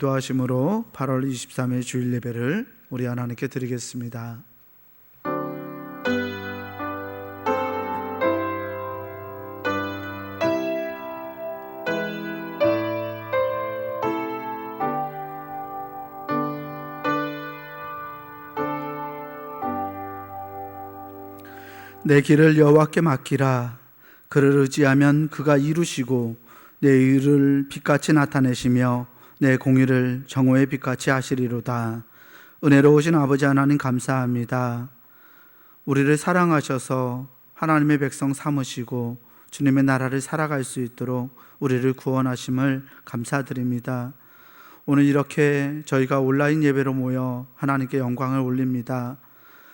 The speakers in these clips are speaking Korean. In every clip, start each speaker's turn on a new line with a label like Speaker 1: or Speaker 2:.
Speaker 1: 기도하심으로 8월 23일 주일 예배를 우리 하나님께 드리겠습니다. 내 길을 여호와께 맡기라. 그를 의지하면 그가 이루시고 내 의를 빛같이 나타내시며 내 공의를 정오의 빛같이 하시리로다. 은혜로우신 아버지 하나님 감사합니다. 우리를 사랑하셔서 하나님의 백성 삼으시고 주님의 나라를 살아갈 수 있도록 우리를 구원하심을 감사드립니다. 오늘 이렇게 저희가 온라인 예배로 모여 하나님께 영광을 올립니다.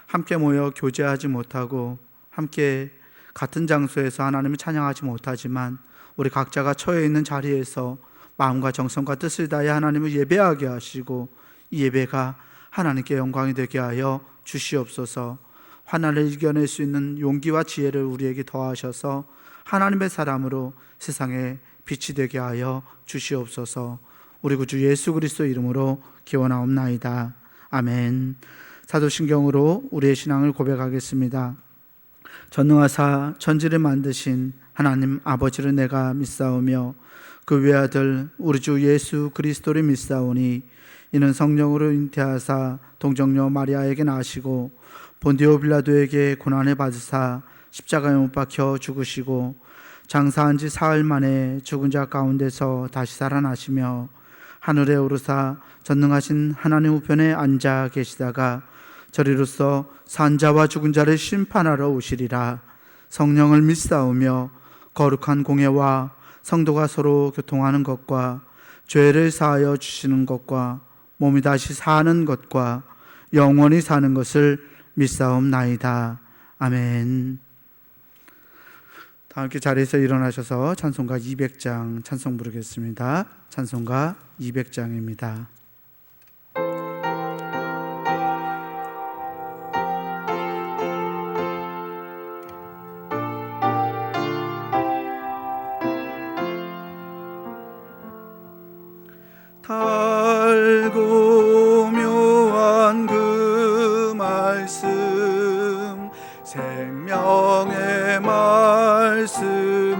Speaker 1: 함께 모여 교제하지 못하고 함께 같은 장소에서 하나님을 찬양하지 못하지만 우리 각자가 처해 있는 자리에서 마음과 정성과 뜻을 다해 하나님을 예배하게 하시고 이 예배가 하나님께 영광이 되게 하여 주시옵소서. 환난을 이겨낼 수 있는 용기와 지혜를 우리에게 더하셔서 하나님의 사람으로 세상에 빛이 되게 하여 주시옵소서. 우리 구주 예수 그리스도 이름으로 기원하옵나이다. 아멘. 사도신경으로 우리의 신앙을 고백하겠습니다. 전능하사 천지를 만드신 하나님 아버지를 내가 믿사오며 그 외아들 우리 주 예수 그리스도를 믿사오니 이는 성령으로 잉태하사 동정녀 마리아에게 나시고 본디오 빌라도에게 고난을 받으사 십자가에 못 박혀 죽으시고 장사한 지 사흘 만에 죽은 자 가운데서 다시 살아나시며 하늘에 오르사 전능하신 하나님 우편에 앉아 계시다가 저리로서 산자와 죽은 자를 심판하러 오시리라. 성령을 믿사오며 거룩한 공예와 성도가 서로 교통하는 것과 죄를 사하여 주시는 것과 몸이 다시 사는 것과 영원히 사는 것을 믿사옵나이다. 아멘. 다 함께 자리에서 일어나셔서 찬송가 200장 찬송 부르겠습니다. 찬송가 200장입니다. 달고 묘한 그 말씀 생명의 말씀은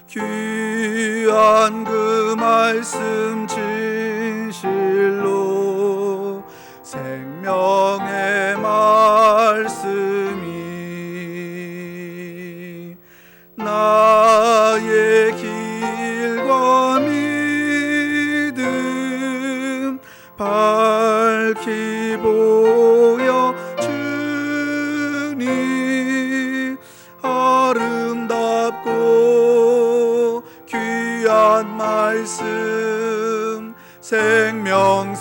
Speaker 1: 귀한 그 말씀 진실로 생명의 말씀이 나의 길과 믿음 밝히 보여 주니 아름답고 귀한 말씀 생명샘이로다.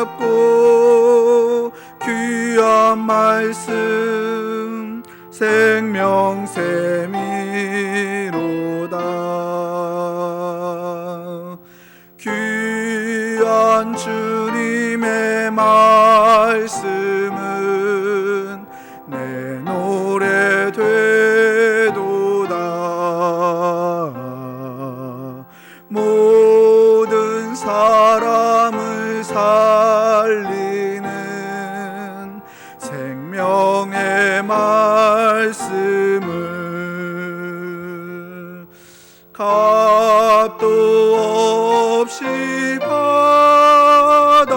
Speaker 1: 아름답고 귀한 말씀 생명샘이로다. 귀한 주님의 말씀은 내 노래 되도다. 모든 사람을 살리는 생명의 말씀을 값도 없이 받아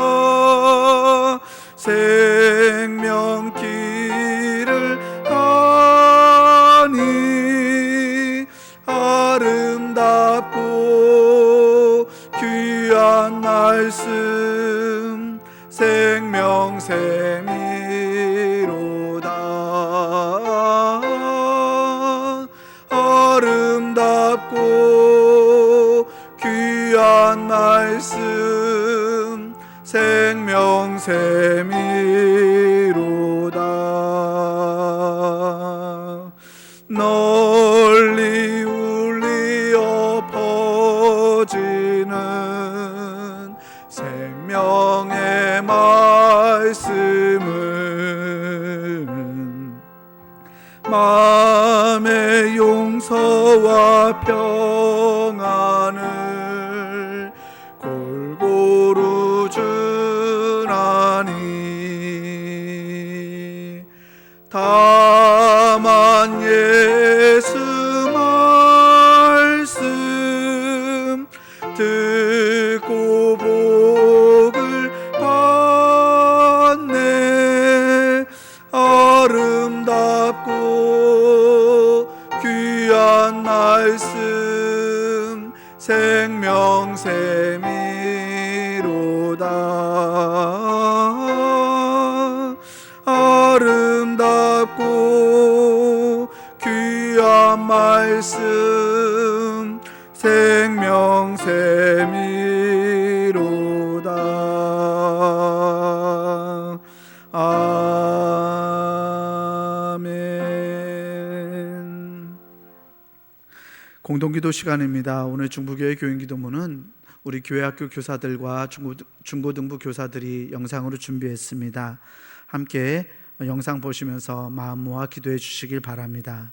Speaker 1: 생명길을 가니 아름답고 귀한 말씀 생명샘이로다. 아름답고 귀한 말씀 마음의 용서와 평안을 골고루 주나니 다만 예수 말씀 듣고 복을 받네. 아름답고 귀한 말씀 생명샘이로다. 아름답고 귀한 말씀 생명샘이로다. 아멘. 공동기도 시간입니다. 오늘 중부교회 교인기도문은 우리 교회학교 교사들과 중고등부 교사들이 영상으로 준비했습니다. 함께 영상 보시면서 마음 모아 기도해 주시길 바랍니다.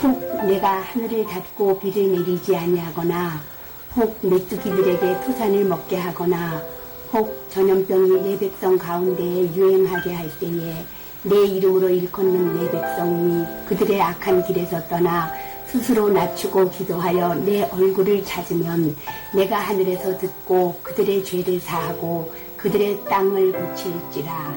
Speaker 2: 혹 내가 하늘을 닫고 비를 내리지 아니하거나 혹 메뚜기들에게 토산을 먹게 하거나 혹 전염병이 내 백성 가운데 유행하게 할 때에 내 이름으로 일컫는 내 백성이 그들의 악한 길에서 떠나 스스로 낮추고 기도하여 내 얼굴을 찾으면 내가 하늘에서 듣고 그들의 죄를 사하고 그들의 땅을 고칠지라.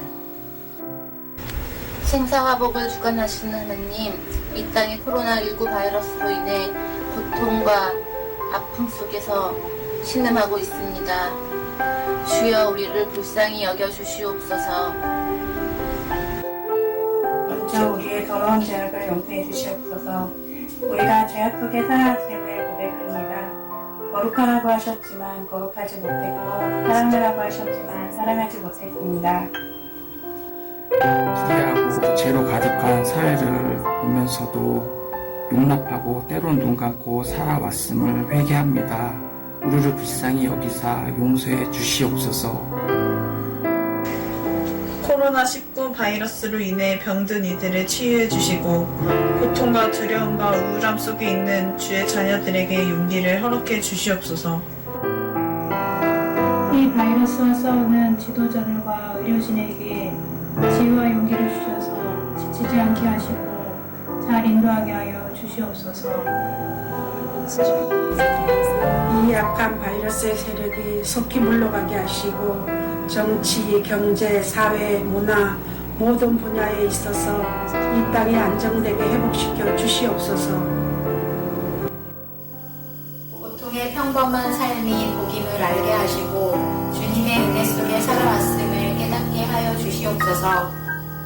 Speaker 3: 생사와 복을 주관하시는 하나님, 이 땅의 코로나19 바이러스로 인해 고통과 아픔 속에서 신음하고 있습니다. 주여 우리를 불쌍히 여겨주시옵소서.
Speaker 4: 먼저 우리의 더러운 죄악을 용서해 주시옵소서. 우리가 죄악 속에 살아왔음을 고백합니다. 거룩하라고 하셨지만 거룩하지 못했고 사랑하라고 하셨지만 사랑하지 못했습니다.
Speaker 5: 불의하고 죄로 가득한 사회를 보면서도 용납하고 때론 눈 감고 살아왔음을 회개합니다. 우리를 불쌍히 여기사 용서해 주시옵소서.
Speaker 6: 코로나19 바이러스로 인해 병든 이들을 치유해 주시고 고통과 두려움과 우울함 속에 있는 주의 자녀들에게 용기를 허락해 주시옵소서.
Speaker 7: 이 바이러스와 싸우는 지도자들과 의료진에게 지혜와 용기를 주셔서 지치지 않게 하시고 잘 인도하게 하여 주시옵소서.
Speaker 4: 이 악한 바이러스의 세력이 속히 물러가게 하시고 정치, 경제, 사회, 문화 모든 분야에 있어서 이 땅이 안정되게 회복시켜 주시옵소서.
Speaker 3: 고통의 평범한 삶이 복임을 알게 하시고 주님의 은혜 속에 살아왔음을 깨닫게 하여 주시옵소서.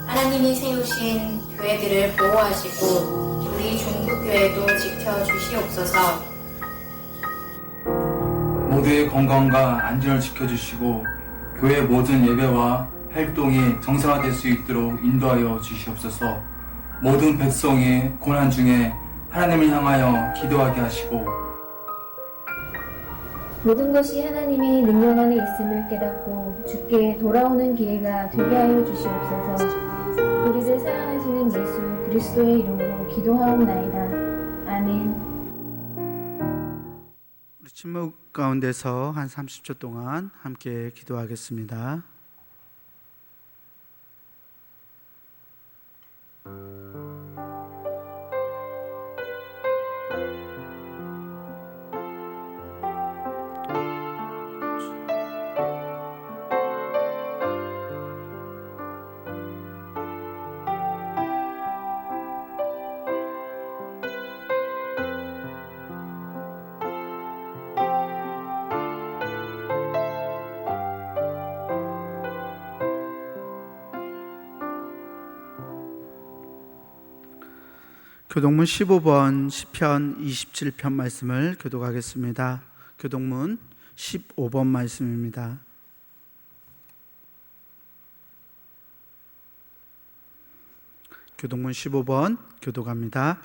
Speaker 3: 하나님이 세우신 교회들을 보호하시고 우리 중부교회도 지켜주시옵소서.
Speaker 8: 모두의 건강과 안전을 지켜주시고 교회 모든 예배와 활동이 정상화될 수 있도록 인도하여 주시옵소서. 모든 백성이 고난 중에 하나님을 향하여 기도하게 하시고
Speaker 9: 모든 것이 하나님의 능력 안에 있음을 깨닫고 주께 돌아오는 기회가 되게 하여 주시옵소서. 우리를 사랑하시는 예수 그리스도의 이름으로 기도하옵나이다. 아멘.
Speaker 1: 우리 침묵 가운데서 한 30초 동안 함께 기도하겠습니다. 교동문 15번 시편 27편 말씀을 교독하겠습니다. 교동문 15번 말씀입니다. 교동문 15번 교독합니다.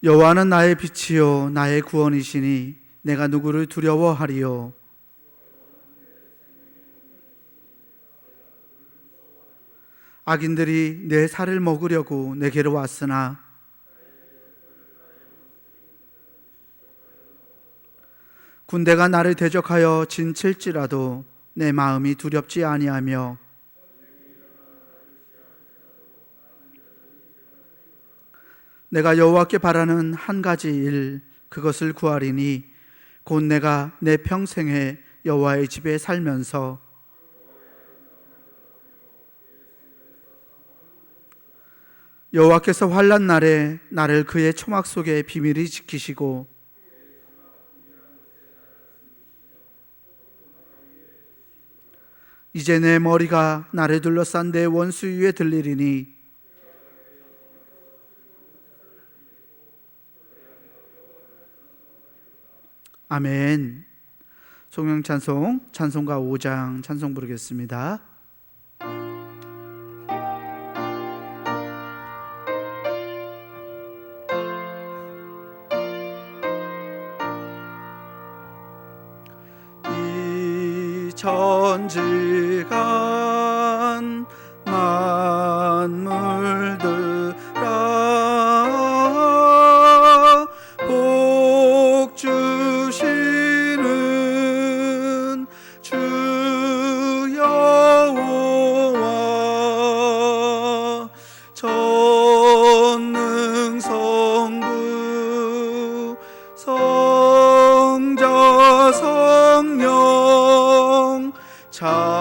Speaker 1: 여호와는 나의 빛이요 나의 구원이시니 내가 누구를 두려워하리요. 악인들이 내 살을 먹으려고 내게로 왔으나 군대가 나를 대적하여 진칠지라도 내 마음이 두렵지 아니하며 내가 여호와께 바라는 한 가지 일 그것을 구하리니 곧 내가 내 평생에 여호와의 집에 살면서 여호와께서 환난 날에 나를 그의 초막 속에 비밀히 지키시고 이제 내 머리가 나를 둘러싼 내 원수 위에 들리리니 아멘. 송영찬송 찬송가 5장 찬송 부르겠습니다. 이 천지간 만물들아 복 주시는 주 여호와 전능 성부 성자 성령 찬송하고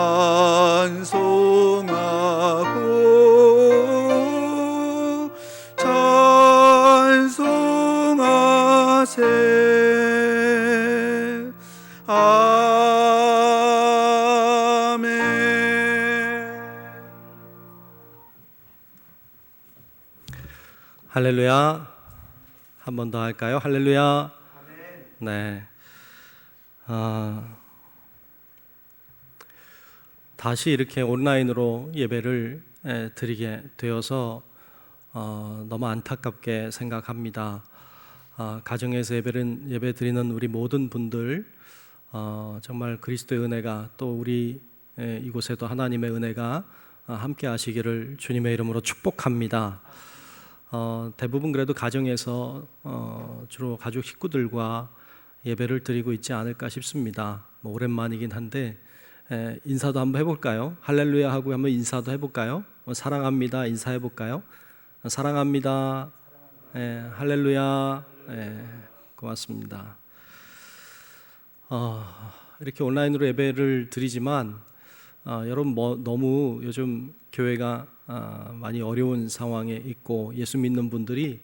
Speaker 1: 찬송하세. 아멘.
Speaker 10: 할렐루야. 한 번 더 할까요? 할렐루야. 네. 다시 이렇게 온라인으로 예배를 드리게 되어서 너무 안타깝게 생각합니다. 가정에서 예배 드리는 우리 모든 분들 정말 그리스도의 은혜가 또 우리 이곳에도 하나님의 은혜가 함께 하시기를 주님의 이름으로 축복합니다. 대부분 그래도 가정에서 주로 가족 식구들과 예배를 드리고 있지 않을까 싶습니다. 오랜만이긴 한데 인사도 한번 해볼까요? 할렐루야 하고 한번 인사도 해볼까요? 사랑합니다 인사해볼까요? 사랑합니다. 할렐루야. 고맙습니다. 이렇게 온라인으로 예배를 드리지만 여러분 너무 요즘 교회가 많이 어려운 상황에 있고 예수 믿는 분들이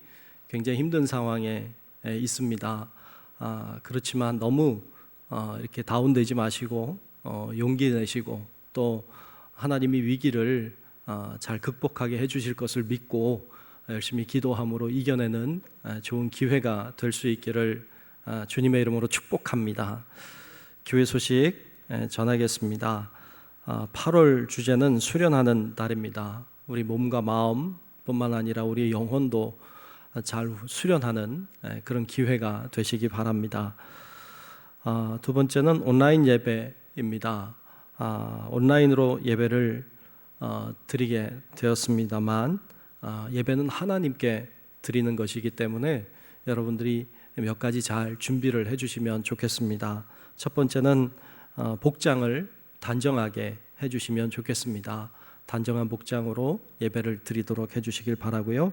Speaker 10: 굉장히 힘든 상황에 있습니다. 그렇지만 너무 이렇게 다운되지 마시고 용기 내시고 또 하나님이 위기를 잘 극복하게 해주실 것을 믿고 열심히 기도함으로 이겨내는 좋은 기회가 될 수 있기를 주님의 이름으로 축복합니다. 교회 소식 전하겠습니다. 8월 주제는 수련하는 달입니다. 우리 몸과 마음뿐만 아니라 우리 영혼도 잘 수련하는 그런 기회가 되시기 바랍니다. 두 번째는 온라인 예배입니다. 온라인으로 예배를 드리게 되었습니다만 예배는 하나님께 드리는 것이기 때문에 여러분들이 몇 가지 잘 준비를 해주시면 좋겠습니다. 첫 번째는 복장을 단정하게 해주시면 좋겠습니다. 단정한 복장으로 예배를 드리도록 해주시길 바라고요.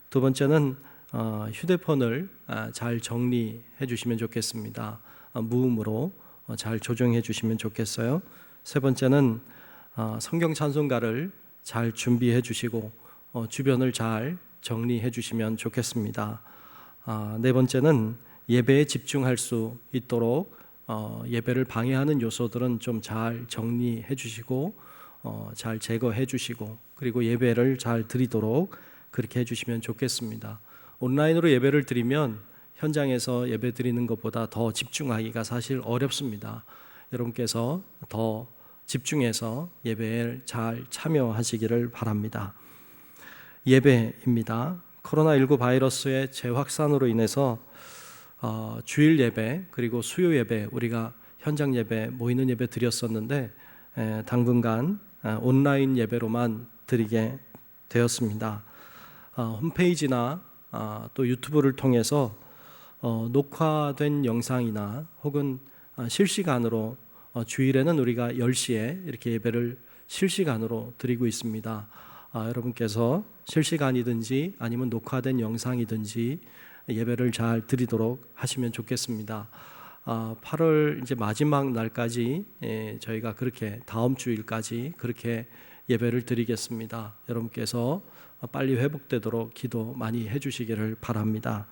Speaker 10: 두 번째는 휴대폰을 잘 정리해 주시면 좋겠습니다. 무음으로 잘 조정해 주시면 좋겠어요. 세 번째는 성경 찬송가를 잘 준비해 주시고 주변을 잘 정리해 주시면 좋겠습니다. 네 번째는 예배에 집중할 수 있도록 예배를 방해하는 요소들은 좀 잘 정리해 주시고 잘 제거해 주시고 그리고 예배를 잘 드리도록 그렇게 해주시면 좋겠습니다. 온라인으로 예배를 드리면 현장에서 예배 드리는 것보다 더 집중하기가 사실 어렵습니다. 여러분께서 더 집중해서 예배에 잘 참여하시기를 바랍니다. 예배입니다. 코로나19 바이러스의 재확산으로 인해서 주일 예배 그리고 수요 예배 우리가 현장 예배 모이는 예배 드렸었는데 당분간 온라인 예배로만 드리게 되었습니다. 홈페이지나 또 유튜브를 통해서 녹화된 영상이나 혹은 실시간으로 주일에는 우리가 10시에 이렇게 예배를 실시간으로 드리고 있습니다. 여러분께서 실시간이든지 아니면 녹화된 영상이든지 예배를 잘 드리도록 하시면 좋겠습니다. 8월 이제 마지막 날까지 저희가 그렇게 다음 주일까지 그렇게 예배를 드리겠습니다. 여러분께서 빨리 회복되도록 기도 많이 해주시기를 바랍니다.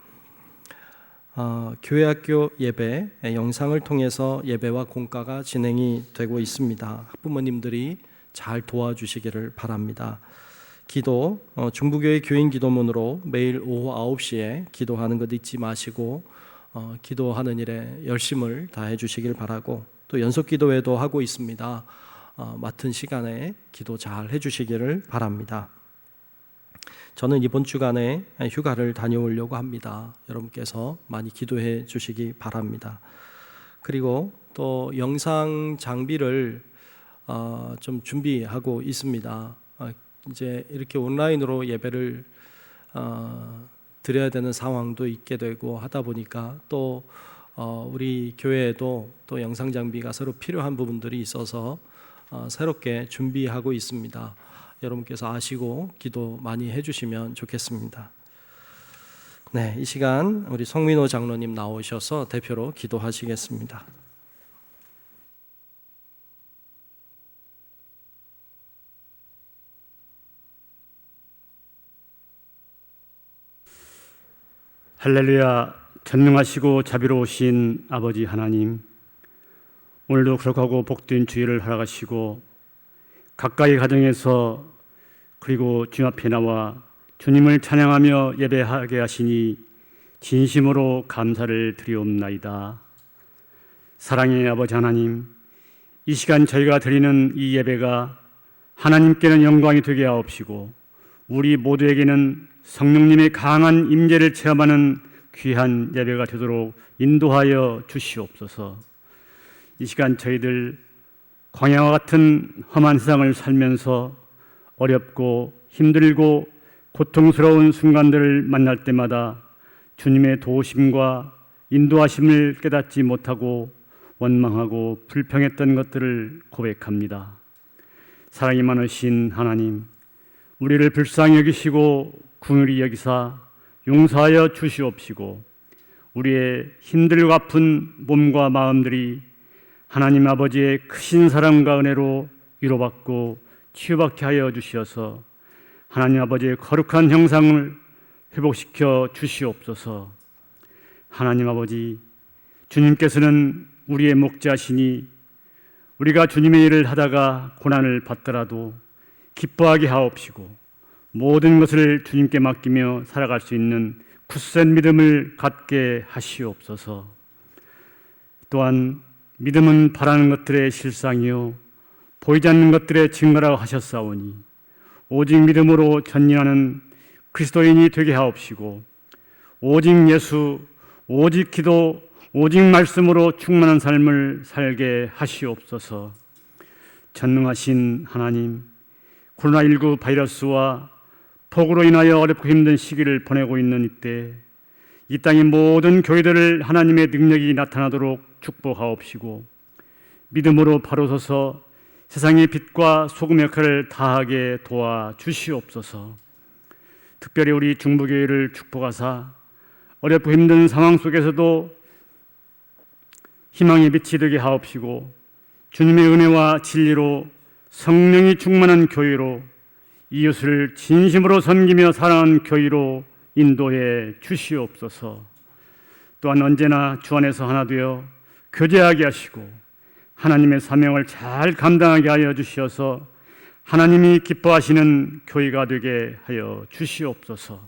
Speaker 10: 교회학교 예배 영상을 통해서 예배와 공과가 진행이 되고 있습니다. 학부모님들이 잘 도와주시기를 바랍니다. 기도, 중부교회 교인 기도문으로 매일 오후 9시에 기도하는 것 잊지 마시고 기도하는 일에 열심을 다해 주시길 바라고, 또 연속 기도회도 하고 있습니다. 맡은 시간에 기도 잘 해주시기를 바랍니다. 저는 이번 주간에 휴가를 다녀오려고 합니다. 여러분께서 많이 기도해 주시기 바랍니다. 그리고 또 영상 장비를 좀 준비하고 있습니다. 이제 이렇게 온라인으로 예배를 드려야 되는 상황도 있게 되고 하다 보니까 또 우리 교회에도 또 영상 장비가 새로 필요한 부분들이 있어서 새롭게 준비하고 있습니다. 여러분께서 아시고 기도 많이 해주시면 좋겠습니다. 네, 이 시간 우리 송민호 장로님 나오셔서 대표로 기도하시겠습니다.
Speaker 11: 할렐루야. 전능하시고 자비로우신 아버지 하나님, 오늘도 거룩하고 복된 주일을 허락하시고 가까이 가정에서 그리고 주님 앞에 나와 주님을 찬양하며 예배하게 하시니 진심으로 감사를 드리옵나이다. 사랑의 아버지 하나님, 이 시간 저희가 드리는 이 예배가 하나님께는 영광이 되게 하옵시고 우리 모두에게는 성령님의 강한 임재를 체험하는 귀한 예배가 되도록 인도하여 주시옵소서. 이 시간 저희들 광야와 같은 험한 세상을 살면서 어렵고 힘들고 고통스러운 순간들을 만날 때마다 주님의 도우심과 인도하심을 깨닫지 못하고 원망하고 불평했던 것들을 고백합니다. 사랑이 많으신 하나님, 우리를 불쌍히 여기시고 긍휼히 여기사 용서하여 주시옵시고 우리의 힘들고 아픈 몸과 마음들이 하나님 아버지의 크신 사랑과 은혜로 위로받고 치유받게 하여 주시어서 하나님 아버지의 거룩한 형상을 회복시켜 주시옵소서. 하나님 아버지, 주님께서는 우리의 목자시니 우리가 주님의 일을 하다가 고난을 받더라도 기뻐하게 하옵시고 모든 것을 주님께 맡기며 살아갈 수 있는 굳센 믿음을 갖게 하시옵소서. 또한 믿음은 바라는 것들의 실상이요 보이지 않는 것들의 증거라고 하셨사오니 오직 믿음으로 전진하는 그리스도인이 되게 하옵시고 오직 예수, 오직 기도, 오직 말씀으로 충만한 삶을 살게 하시옵소서. 전능하신 하나님, 코로나19 바이러스와 폭우로 인하여 어렵고 힘든 시기를 보내고 있는 이때 이 땅의 모든 교회들을 하나님의 능력이 나타나도록 축복하옵시고 믿음으로 바로 서서 세상의 빛과 소금 역할을 다하게 도와주시옵소서. 특별히 우리 중부교회를 축복하사 어렵고 힘든 상황 속에서도 희망의 빛이 되게 하옵시고 주님의 은혜와 진리로 성령이 충만한 교회로 이웃을 진심으로 섬기며 사랑하는 교회로 인도해 주시옵소서. 또한 언제나 주 안에서 하나 되어 교제하게 하시고 하나님의 사명을 잘 감당하게 하여 주시어서 하나님이 기뻐하시는 교회가 되게 하여 주시옵소서.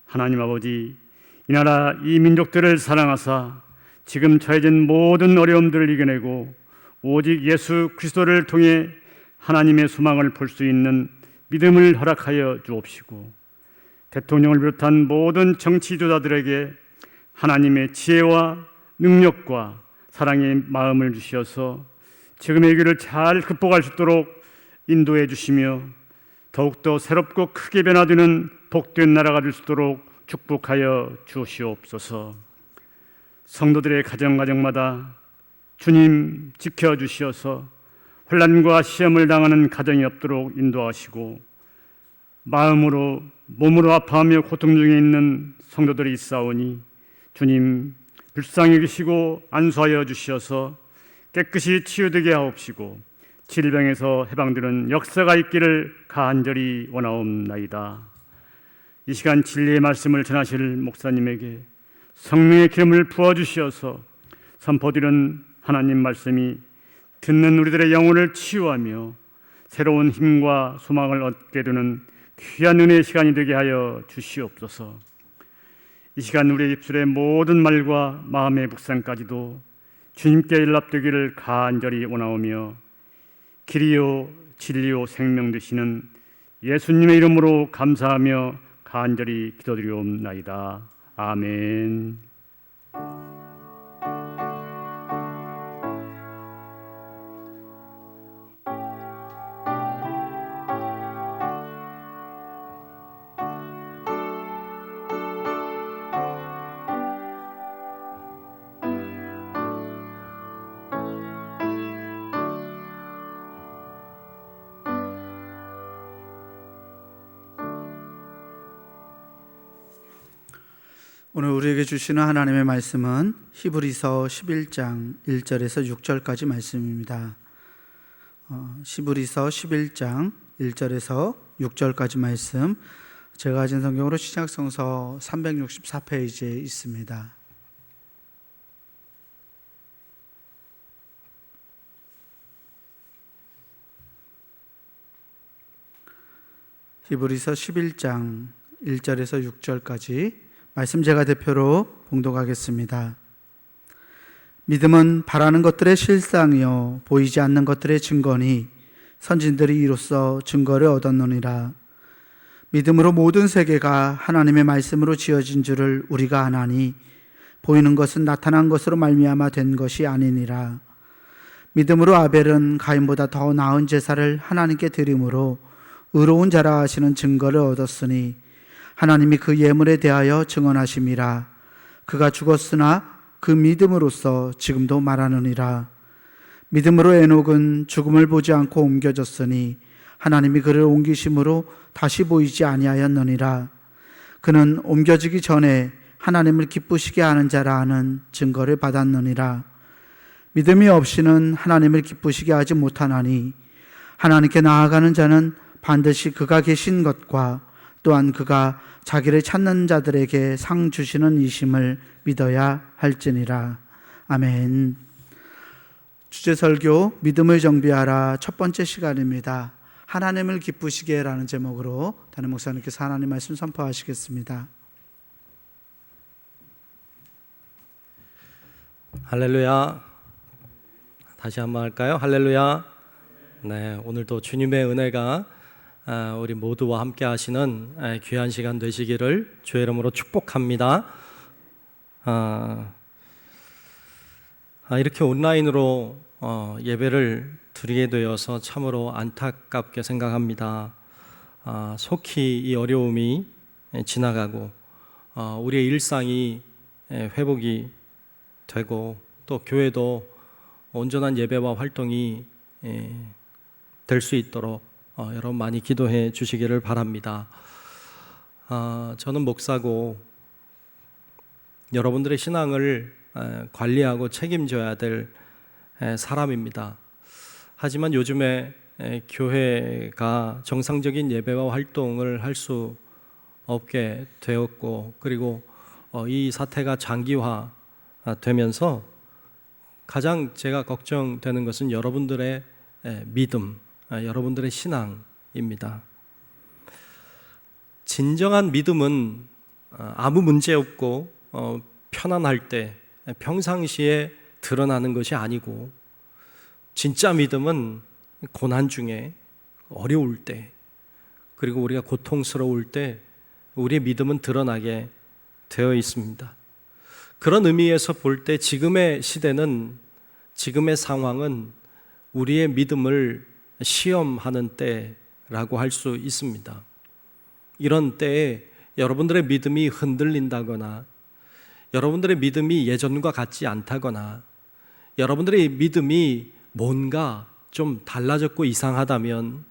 Speaker 11: 하나님 아버지, 이 나라 이 민족들을 사랑하사 지금 처해진 모든 어려움들을 이겨내고 오직 예수 그리스도를 통해 하나님의 소망을 볼 수 있는 믿음을 허락하여 주옵시고 대통령을 비롯한 모든 정치주자들에게 하나님의 지혜와 능력과 사랑의 마음을 주시어서 지금의 위기를 잘 극복할 수 있도록 인도해 주시며 더욱더 새롭고 크게 변화되는 복된 나라가 될 수 있도록 축복하여 주시옵소서. 성도들의 가정마다 주님 지켜주시어서 혼란과 시험을 당하는 가정이 없도록 인도하시고, 마음으로 몸으로 아파하며 고통 중에 있는 성도들이 있사오니 주님 불쌍히 여기시고 안수하여 주시어서 깨끗이 치유되게 하옵시고 질병에서 해방되는 역사가 있기를 간절히 원하옵나이다. 이 시간 진리의 말씀을 전하실 목사님에게 성령의 기름을 부어주시어서 선포드리는 하나님 말씀이 듣는 우리들의 영혼을 치유하며 새로운 힘과 소망을 얻게 되는 귀한 은혜의 시간이 되게 하여 주시옵소서. 이 시간 우리의 입술의 모든 말과 마음의 묵상까지도 주님께 연락되기를 간절히 원하오며 길이요 진리요 생명 되시는 예수님의 이름으로 감사하며 간절히 기도드리옵나이다. 아멘.
Speaker 1: 오늘 우리에게 주시는 하나님의 말씀은 히브리서 11장 1절에서 6절까지 말씀입니다. 히브리서 11장 1절에서 6절까지 말씀, 제가 가진 성경으로 신약성서 364페이지에 있습니다. 히브리서 11장 1절에서 6절까지 말씀 제가 대표로 봉독하겠습니다. 믿음은 바라는 것들의 실상이요 보이지 않는 것들의 증거니 선진들이 이로써 증거를 얻었느니라. 믿음으로 모든 세계가 하나님의 말씀으로 지어진 줄을 우리가 아나니 보이는 것은 나타난 것으로 말미암아 된 것이 아니니라. 믿음으로 아벨은 가인보다 더 나은 제사를 하나님께 드림으로 의로운 자라 하시는 증거를 얻었으니 하나님이 그 예물에 대하여 증언하심이라. 그가 죽었으나 그 믿음으로써 지금도 말하느니라. 믿음으로 에녹은 죽음을 보지 않고 옮겨졌으니 하나님이 그를 옮기심으로 다시 보이지 아니하였느니라. 그는 옮겨지기 전에 하나님을 기쁘시게 하는 자라 하는 증거를 받았느니라. 믿음이 없이는 하나님을 기쁘시게 하지 못하나니 하나님께 나아가는 자는 반드시 그가 계신 것과 또한 그가 자기를 찾는 자들에게 상 주시는 이심을 믿어야 할지니라. 아멘. 주제 설교 믿음을 정비하라 첫 번째 시간입니다. 하나님을 기쁘시게 라는 제목으로 담임 목사님께서 하나님 말씀 선포하시겠습니다.
Speaker 10: 할렐루야. 다시 한번 할까요? 할렐루야. 네, 오늘도 주님의 은혜가 우리 모두와 함께 하시는 귀한 시간 되시기를 주의 이름으로 축복합니다. 이렇게 온라인으로 예배를 드리게 되어서 참으로 안타깝게 생각합니다. 속히 이 어려움이 지나가고 우리의 일상이 회복이 되고 또 교회도 온전한 예배와 활동이 될 수 있도록 여러분 많이 기도해 주시기를 바랍니다. 저는 목사고 여러분들의 신앙을 관리하고 책임져야 될 사람입니다. 하지만 요즘에 교회가 정상적인 예배와 활동을 할 수 없게 되었고, 그리고 이 사태가 장기화되면서 가장 제가 걱정되는 것은 여러분들의 믿음, 여러분들의 신앙입니다. 진정한 믿음은 아무 문제 없고 편안할 때, 평상시에 드러나는 것이 아니고, 진짜 믿음은 고난 중에, 어려울 때, 그리고 우리가 고통스러울 때 우리의 믿음은 드러나게 되어 있습니다. 그런 의미에서 볼 때 지금의 시대는, 지금의 상황은 우리의 믿음을 시험하는 때라고 할 수 있습니다. 이런 때에 여러분들의 믿음이 흔들린다거나 여러분들의 믿음이 예전과 같지 않다거나 여러분들의 믿음이 뭔가 좀 달라졌고 이상하다면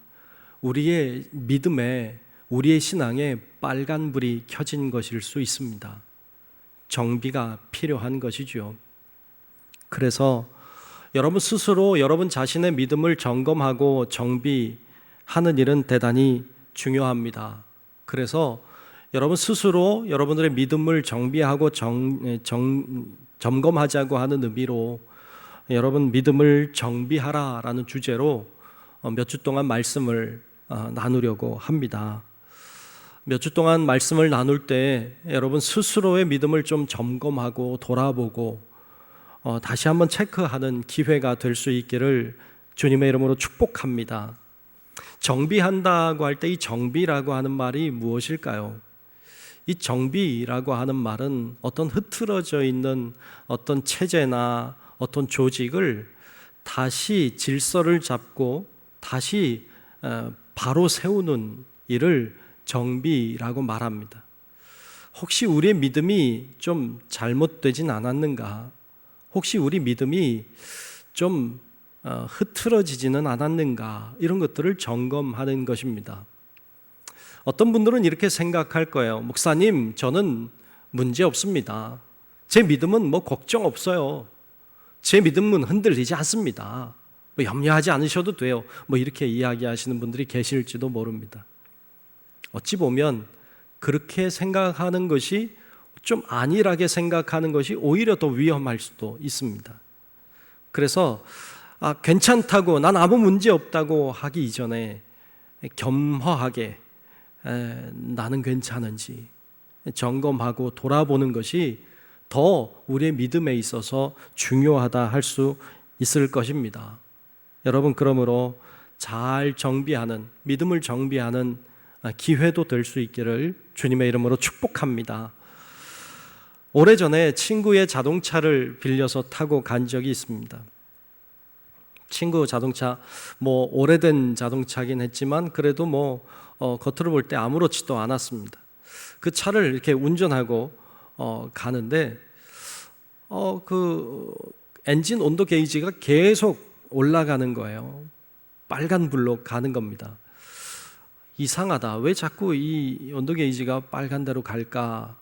Speaker 10: 우리의 믿음에 우리의 신앙에 빨간불이 켜진 것일 수 있습니다. 정비가 필요한 것이죠. 그래서 여러분 스스로 여러분 자신의 믿음을 점검하고 정비하는 일은 대단히 중요합니다. 그래서 여러분 스스로 여러분들의 믿음을 정비하고 점검하자고 하는 의미로 여러분 믿음을 정비하라라는 주제로 몇 주 동안 말씀을 나누려고 합니다. 몇 주 동안 말씀을 나눌 때 여러분 스스로의 믿음을 좀 점검하고 돌아보고 다시 한번 체크하는 기회가 될 수 있기를 주님의 이름으로 축복합니다. 정비한다고 할 때 이 정비라고 하는 말이 무엇일까요? 이 정비라고 하는 말은 어떤 흐트러져 있는 어떤 체제나 어떤 조직을 다시 질서를 잡고 다시 바로 세우는 일을 정비라고 말합니다. 혹시 우리의 믿음이 좀 잘못되진 않았는가? 혹시 우리 믿음이 좀 흐트러지지는 않았는가? 이런 것들을 점검하는 것입니다. 어떤 분들은 이렇게 생각할 거예요. 목사님, 저는 문제 없습니다. 제 믿음은 뭐 걱정 없어요. 제 믿음은 흔들리지 않습니다. 뭐 염려하지 않으셔도 돼요. 뭐 이렇게 이야기하시는 분들이 계실지도 모릅니다. 어찌 보면 그렇게 생각하는 것이 좀 안일하게 생각하는 것이 오히려 더 위험할 수도 있습니다. 그래서 괜찮다고 난 아무 문제 없다고 하기 이전에 겸허하게 나는 괜찮은지 점검하고 돌아보는 것이 더 우리의 믿음에 있어서 중요하다 할 수 있을 것입니다. 여러분, 그러므로 잘 정비하는, 믿음을 정비하는 기회도 될 수 있기를 주님의 이름으로 축복합니다. 오래전에 친구의 자동차를 빌려서 타고 간 적이 있습니다. 친구 자동차, 뭐 오래된 자동차긴 했지만 그래도 뭐 겉으로 볼 때 아무렇지도 않았습니다. 그 차를 이렇게 운전하고 가는데 그 엔진 온도 게이지가 계속 올라가는 거예요. 빨간 불로 가는 겁니다. 이상하다. 왜 자꾸 이 온도 게이지가 빨간 데로 갈까?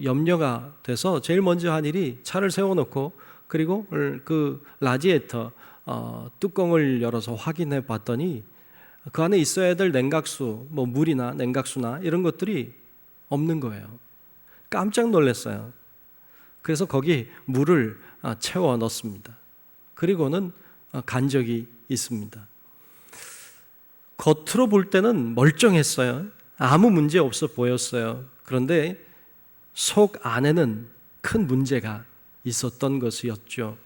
Speaker 10: 염려가 돼서 제일 먼저 한 일이 차를 세워놓고 그리고 그 라디에이터 뚜껑을 열어서 확인해 봤더니 그 안에 있어야 될 냉각수, 뭐 물이나 냉각수나 이런 것들이 없는 거예요. 깜짝 놀랐어요. 그래서 거기 물을 채워 넣습니다. 그리고는 간 적이 있습니다. 겉으로 볼 때는 멀쩡했어요. 아무 문제 없어 보였어요. 그런데 속 안에는 큰 문제가 있었던 것이었죠.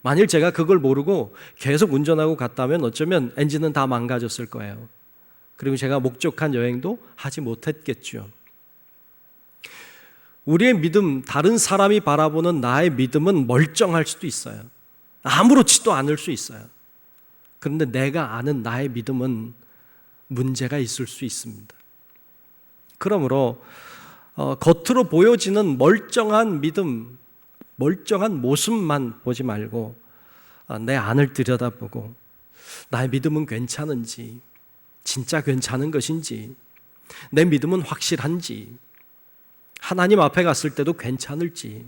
Speaker 10: 만일 제가 그걸 모르고 계속 운전하고 갔다면 어쩌면 엔진은 다 망가졌을 거예요. 그리고 제가 목적한 여행도 하지 못했겠죠. 우리의 믿음, 다른 사람이 바라보는 나의 믿음은 멀쩡할 수도 있어요. 아무렇지도 않을 수 있어요. 그런데 내가 아는 나의 믿음은 문제가 있을 수 있습니다. 그러므로 겉으로 보여지는 멀쩡한 믿음, 멀쩡한 모습만 보지 말고 내 안을 들여다보고 나의 믿음은 괜찮은지, 진짜 괜찮은 것인지, 내 믿음은 확실한지, 하나님 앞에 갔을 때도 괜찮을지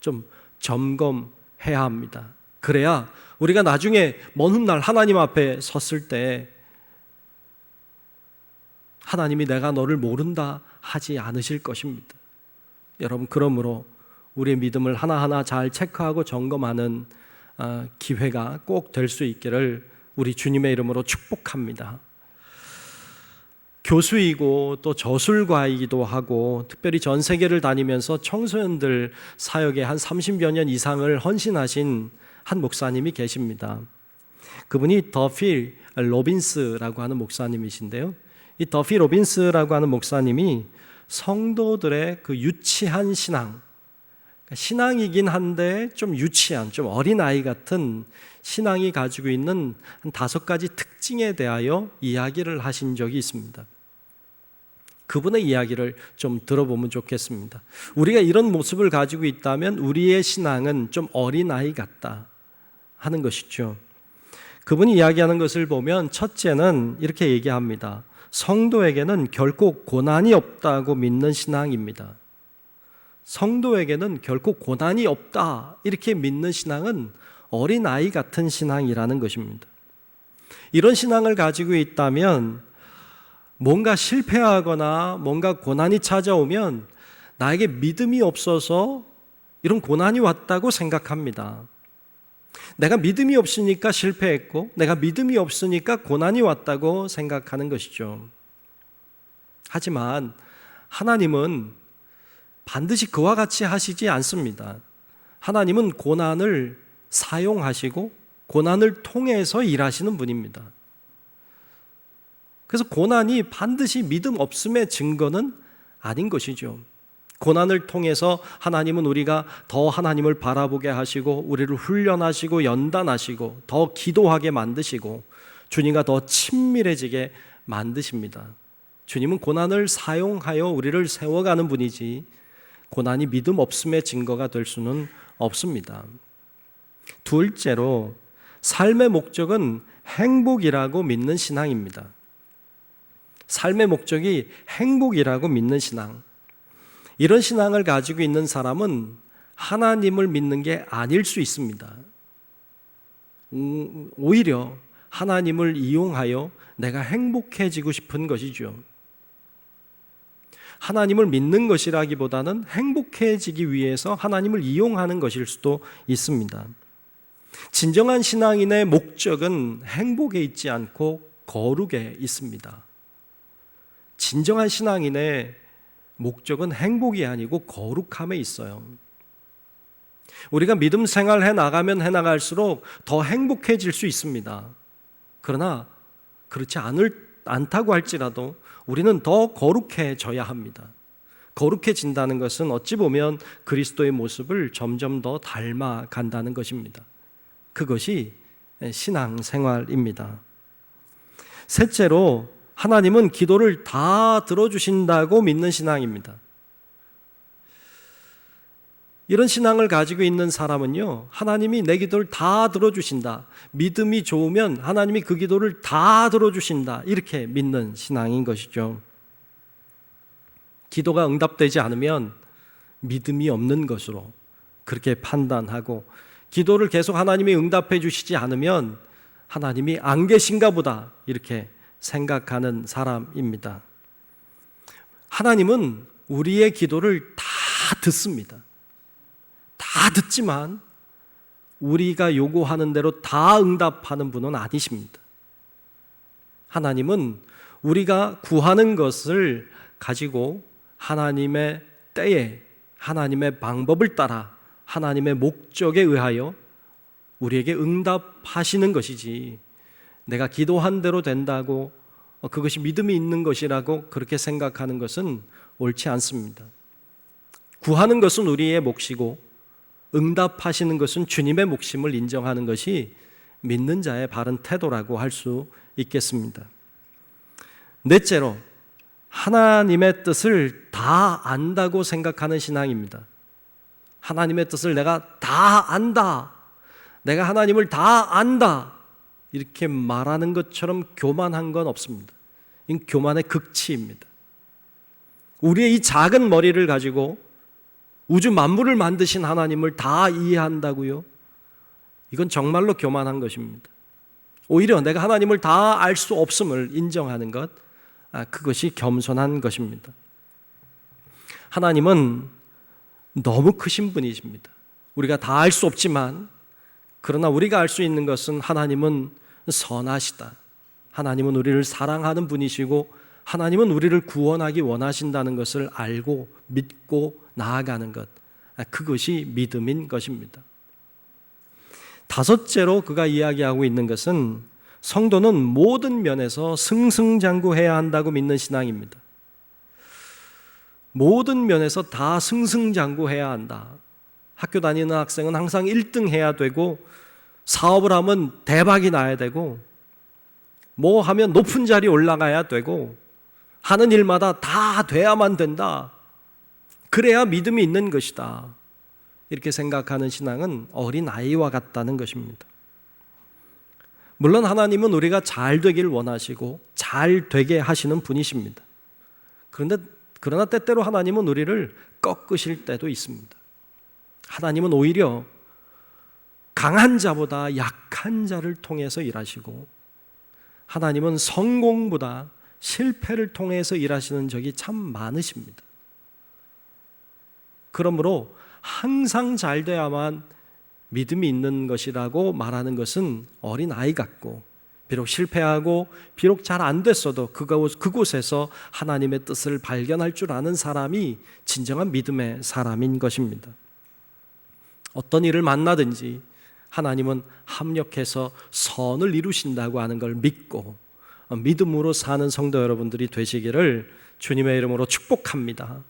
Speaker 10: 좀 점검해야 합니다. 그래야 우리가 나중에 먼 훗날 하나님 앞에 섰을 때 하나님이 내가 너를 모른다 하지 않으실 것입니다. 여러분, 그러므로 우리의 믿음을 하나하나 잘 체크하고 점검하는 기회가 꼭 될 수 있기를 우리 주님의 이름으로 축복합니다. 교수이고 또 저술가이기도 하고 특별히 전 세계를 다니면서 청소년들 사역에 한 30여 년 이상을 헌신하신 한 목사님이 계십니다. 그분이 더필 로빈스라고 하는 목사님이신데요. 이 더필 로빈스라고 하는 목사님이 성도들의 그 유치한 신앙, 신앙이긴 한데 좀 유치한, 좀 어린아이 같은 신앙이 가지고 있는 한 5가지 특징에 대하여 이야기를 하신 적이 있습니다. 그분의 이야기를 좀 들어보면 좋겠습니다. 우리가 이런 모습을 가지고 있다면 우리의 신앙은 좀 어린아이 같다 하는 것이죠. 그분이 이야기하는 것을 보면 첫째는 이렇게 얘기합니다. 성도에게는 결코 고난이 없다고 믿는 신앙입니다. 성도에게는 결코 고난이 없다 이렇게 믿는 신앙은 어린아이 같은 신앙이라는 것입니다. 이런 신앙을 가지고 있다면 뭔가 실패하거나 뭔가 고난이 찾아오면 나에게 믿음이 없어서 이런 고난이 왔다고 생각합니다. 내가 믿음이 없으니까 실패했고 내가 믿음이 없으니까 고난이 왔다고 생각하는 것이죠. 하지만 하나님은 반드시 그와 같이 하시지 않습니다. 하나님은 고난을 사용하시고 고난을 통해서 일하시는 분입니다. 그래서 고난이 반드시 믿음 없음의 증거는 아닌 것이죠. 고난을 통해서 하나님은 우리가 더 하나님을 바라보게 하시고 우리를 훈련하시고 연단하시고 더 기도하게 만드시고 주님과 더 친밀해지게 만드십니다. 주님은 고난을 사용하여 우리를 세워가는 분이지 고난이 믿음 없음의 증거가 될 수는 없습니다. 둘째로 삶의 목적은 행복이라고 믿는 신앙입니다. 삶의 목적이 행복이라고 믿는 신앙. 이런 신앙을 가지고 있는 사람은 하나님을 믿는 게 아닐 수 있습니다. 오히려 하나님을 이용하여 내가 행복해지고 싶은 것이죠. 하나님을 믿는 것이라기보다는 행복해지기 위해서 하나님을 이용하는 것일 수도 있습니다. 진정한 신앙인의 목적은 행복에 있지 않고 거룩에 있습니다. 진정한 신앙인의 목적은 행복이 아니고 거룩함에 있어요. 우리가 믿음 생활해 나가면 해 나갈수록 더 행복해질 수 있습니다. 그러나 그렇지 않다고 할지라도 우리는 더 거룩해져야 합니다. 거룩해진다는 것은 어찌 보면 그리스도의 모습을 점점 더 닮아간다는 것입니다. 그것이 신앙생활입니다. 셋째로 하나님은 기도를 다 들어주신다고 믿는 신앙입니다. 이런 신앙을 가지고 있는 사람은요, 하나님이 내 기도를 다 들어주신다. 믿음이 좋으면 하나님이 그 기도를 다 들어주신다. 이렇게 믿는 신앙인 것이죠. 기도가 응답되지 않으면 믿음이 없는 것으로 그렇게 판단하고, 기도를 계속 하나님이 응답해 주시지 않으면 하나님이 안 계신가 보다 이렇게 생각하는 사람입니다. 하나님은 우리의 기도를 다 듣습니다. 다 듣지만 우리가 요구하는 대로 다 응답하는 분은 아니십니다. 하나님은 우리가 구하는 것을 가지고 하나님의 때에 하나님의 방법을 따라 하나님의 목적에 의하여 우리에게 응답하시는 것이지, 내가 기도한 대로 된다고 그것이 믿음이 있는 것이라고 그렇게 생각하는 것은 옳지 않습니다. 구하는 것은 우리의 몫이고 응답하시는 것은 주님의 몫임을 인정하는 것이 믿는 자의 바른 태도라고 할 수 있겠습니다. 넷째로 하나님의 뜻을 다 안다고 생각하는 신앙입니다. 하나님의 뜻을 내가 다 안다, 내가 하나님을 다 안다 이렇게 말하는 것처럼 교만한 건 없습니다. 이 교만의 극치입니다. 우리의 이 작은 머리를 가지고 우주 만물을 만드신 하나님을 다 이해한다고요? 이건 정말로 교만한 것입니다. 오히려 내가 하나님을 다 알 수 없음을 인정하는 것, 그것이 겸손한 것입니다. 하나님은 너무 크신 분이십니다. 우리가 다 알 수 없지만, 그러나 우리가 알 수 있는 것은 하나님은 선하시다. 하나님은 우리를 사랑하는 분이시고 하나님은 우리를 구원하기 원하신다는 것을 알고 믿고 나아가는 것, 그것이 믿음인 것입니다. 다섯째로 그가 이야기하고 있는 것은 성도는 모든 면에서 승승장구해야 한다고 믿는 신앙입니다. 모든 면에서 다 승승장구해야 한다. 학교 다니는 학생은 항상 1등 해야 되고, 사업을 하면 대박이 나야 되고, 뭐 하면 높은 자리 올라가야 되고, 하는 일마다 다 돼야만 된다. 그래야 믿음이 있는 것이다. 이렇게 생각하는 신앙은 어린 아이와 같다는 것입니다. 물론 하나님은 우리가 잘 되길 원하시고 잘 되게 하시는 분이십니다. 그러나 때때로 하나님은 우리를 꺾으실 때도 있습니다. 하나님은 오히려 강한 자보다 약한 자를 통해서 일하시고, 하나님은 성공보다 실패를 통해서 일하시는 적이 참 많으십니다. 그러므로 항상 잘 돼야만 믿음이 있는 것이라고 말하는 것은 어린 아이 같고, 비록 실패하고 비록 잘 안 됐어도 그곳에서 하나님의 뜻을 발견할 줄 아는 사람이 진정한 믿음의 사람인 것입니다. 어떤 일을 만나든지 하나님은 합력해서 선을 이루신다고 하는 걸 믿고 믿음으로 사는 성도 여러분들이 되시기를 주님의 이름으로 축복합니다.